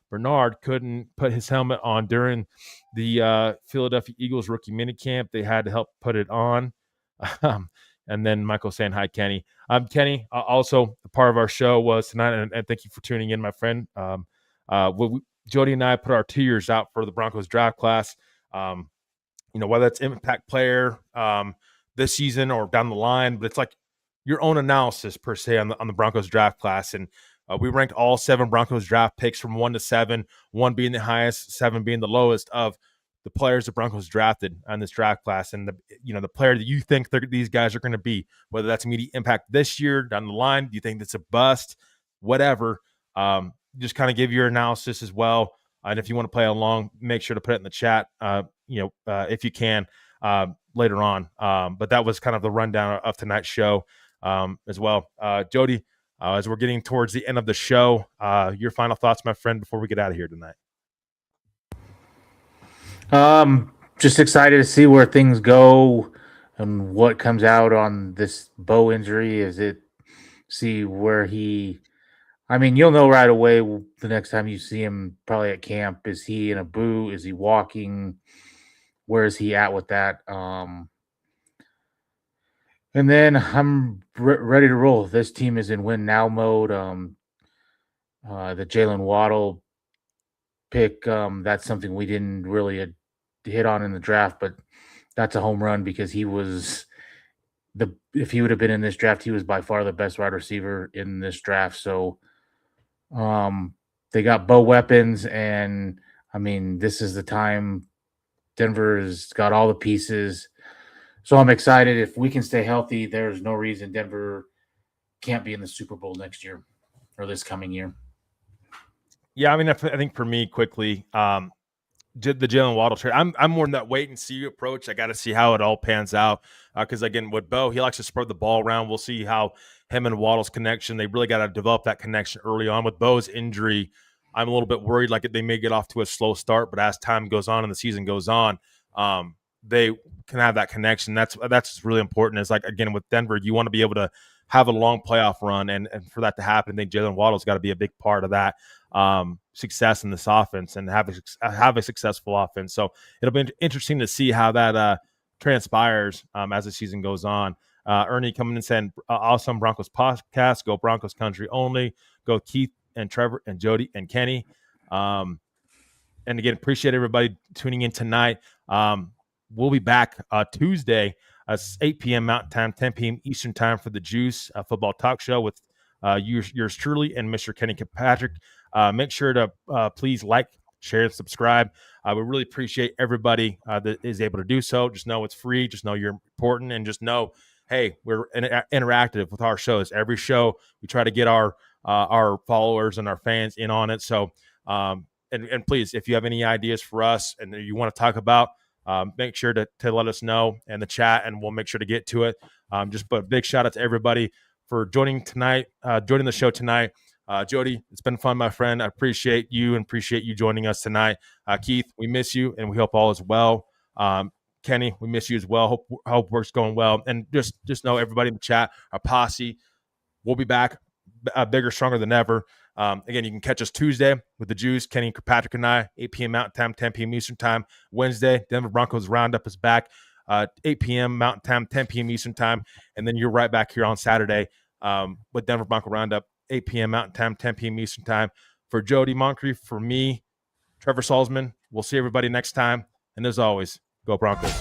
Bernard couldn't put his helmet on during the Philadelphia Eagles rookie minicamp. They had to help put it on. And then Michael saying, hi, Kenny. Kenny, also a part of our show was tonight, and thank you for tuning in, my friend. Jody and I put our 2 years out for the Broncos draft class. Whether it's impact player this season or down the line, but it's like your own analysis per se on the Broncos draft class. And we ranked all 7 Broncos draft picks from 1 to 7, 1 being the highest, 7 being the lowest of the players the Broncos drafted on this draft class. And the player that you think these guys are going to be, whether that's immediate impact this year down the line, do you think that's a bust, whatever, just kind of give your analysis as well. And if you want to play along, make sure to put it in the chat, if you can, later on. But that was kind of the rundown of tonight's show as well. Jody, as we're getting towards the end of the show, your final thoughts, my friend, before we get out of here tonight. Just excited to see where things go and what comes out on this Bo injury. See where you'll know right away the next time you see him, probably at camp. Is he in a boot? Is he walking? Where is he at with that? And then I'm ready to roll. This team is in win now mode. The Jalen Waddle pick, that's something we didn't really hit on in the draft, but that's a home run because if he would have been in this draft, he was by far the best wide receiver in this draft. So they got Bo weapons, and this is the time. Denver's got all the pieces. So I'm excited. If we can stay healthy, there's no reason Denver can't be in the Super Bowl next year or this coming year. Yeah, I think for me, quickly, the Jalen Waddle trade, I'm more in that wait and see approach. I got to see how it all pans out because, again, with Bo, he likes to spread the ball around. We'll see how him and Waddle's connection, they really got to develop that connection early on. With Bo's injury, I'm a little bit worried like they may get off to a slow start, but as time goes on and the season goes on, they can have that connection. That's really important. It's like, again, with Denver, you want to be able to have a long playoff run, and for that to happen, I think Jalen Waddle's got to be a big part of that success in this offense and have a successful offense. So it'll be interesting to see how that transpires as the season goes on. Ernie coming in saying, awesome Broncos podcast, go Broncos country only, go Keith and Trevor and Jody and Kenny. And again, appreciate everybody tuning in tonight. We'll be back Tuesday, 8 p.m. Mountain Time, 10 p.m. Eastern Time for the Juice Football Talk Show with yours truly and Mr. Kenny Kirkpatrick. Make sure to please like, share, and subscribe. We really appreciate everybody that is able to do so. Just know it's free. Just know you're important, and just know, hey, we're interactive with our shows. Every show, we try to get our followers and our fans in on it. So, and please, if you have any ideas for us and you want to talk about, make sure to let us know in the chat, and we'll make sure to get to it. Just put a big shout out to everybody for joining the show tonight. Jody, it's been fun, my friend. I appreciate you and appreciate you joining us tonight. Keith, we miss you, and we hope all is well. Kenny, we miss you as well. Hope work's going well. And just know, everybody in the chat, our posse, we'll be back bigger, stronger than ever. Again, you can catch us Tuesday with the Juice, Kenny Kirkpatrick and I, 8 p.m. Mountain Time, 10 p.m. Eastern Time. Wednesday, Denver Broncos Roundup is back, 8 p.m. Mountain Time, 10 p.m. Eastern Time. And then you're right back here on Saturday with Denver Bronco Roundup, 8 p.m. Mountain Time, 10 p.m. Eastern Time. For Jody Moncrief, for me, Trevor Salzman, we'll see everybody next time. And as always, go Broncos.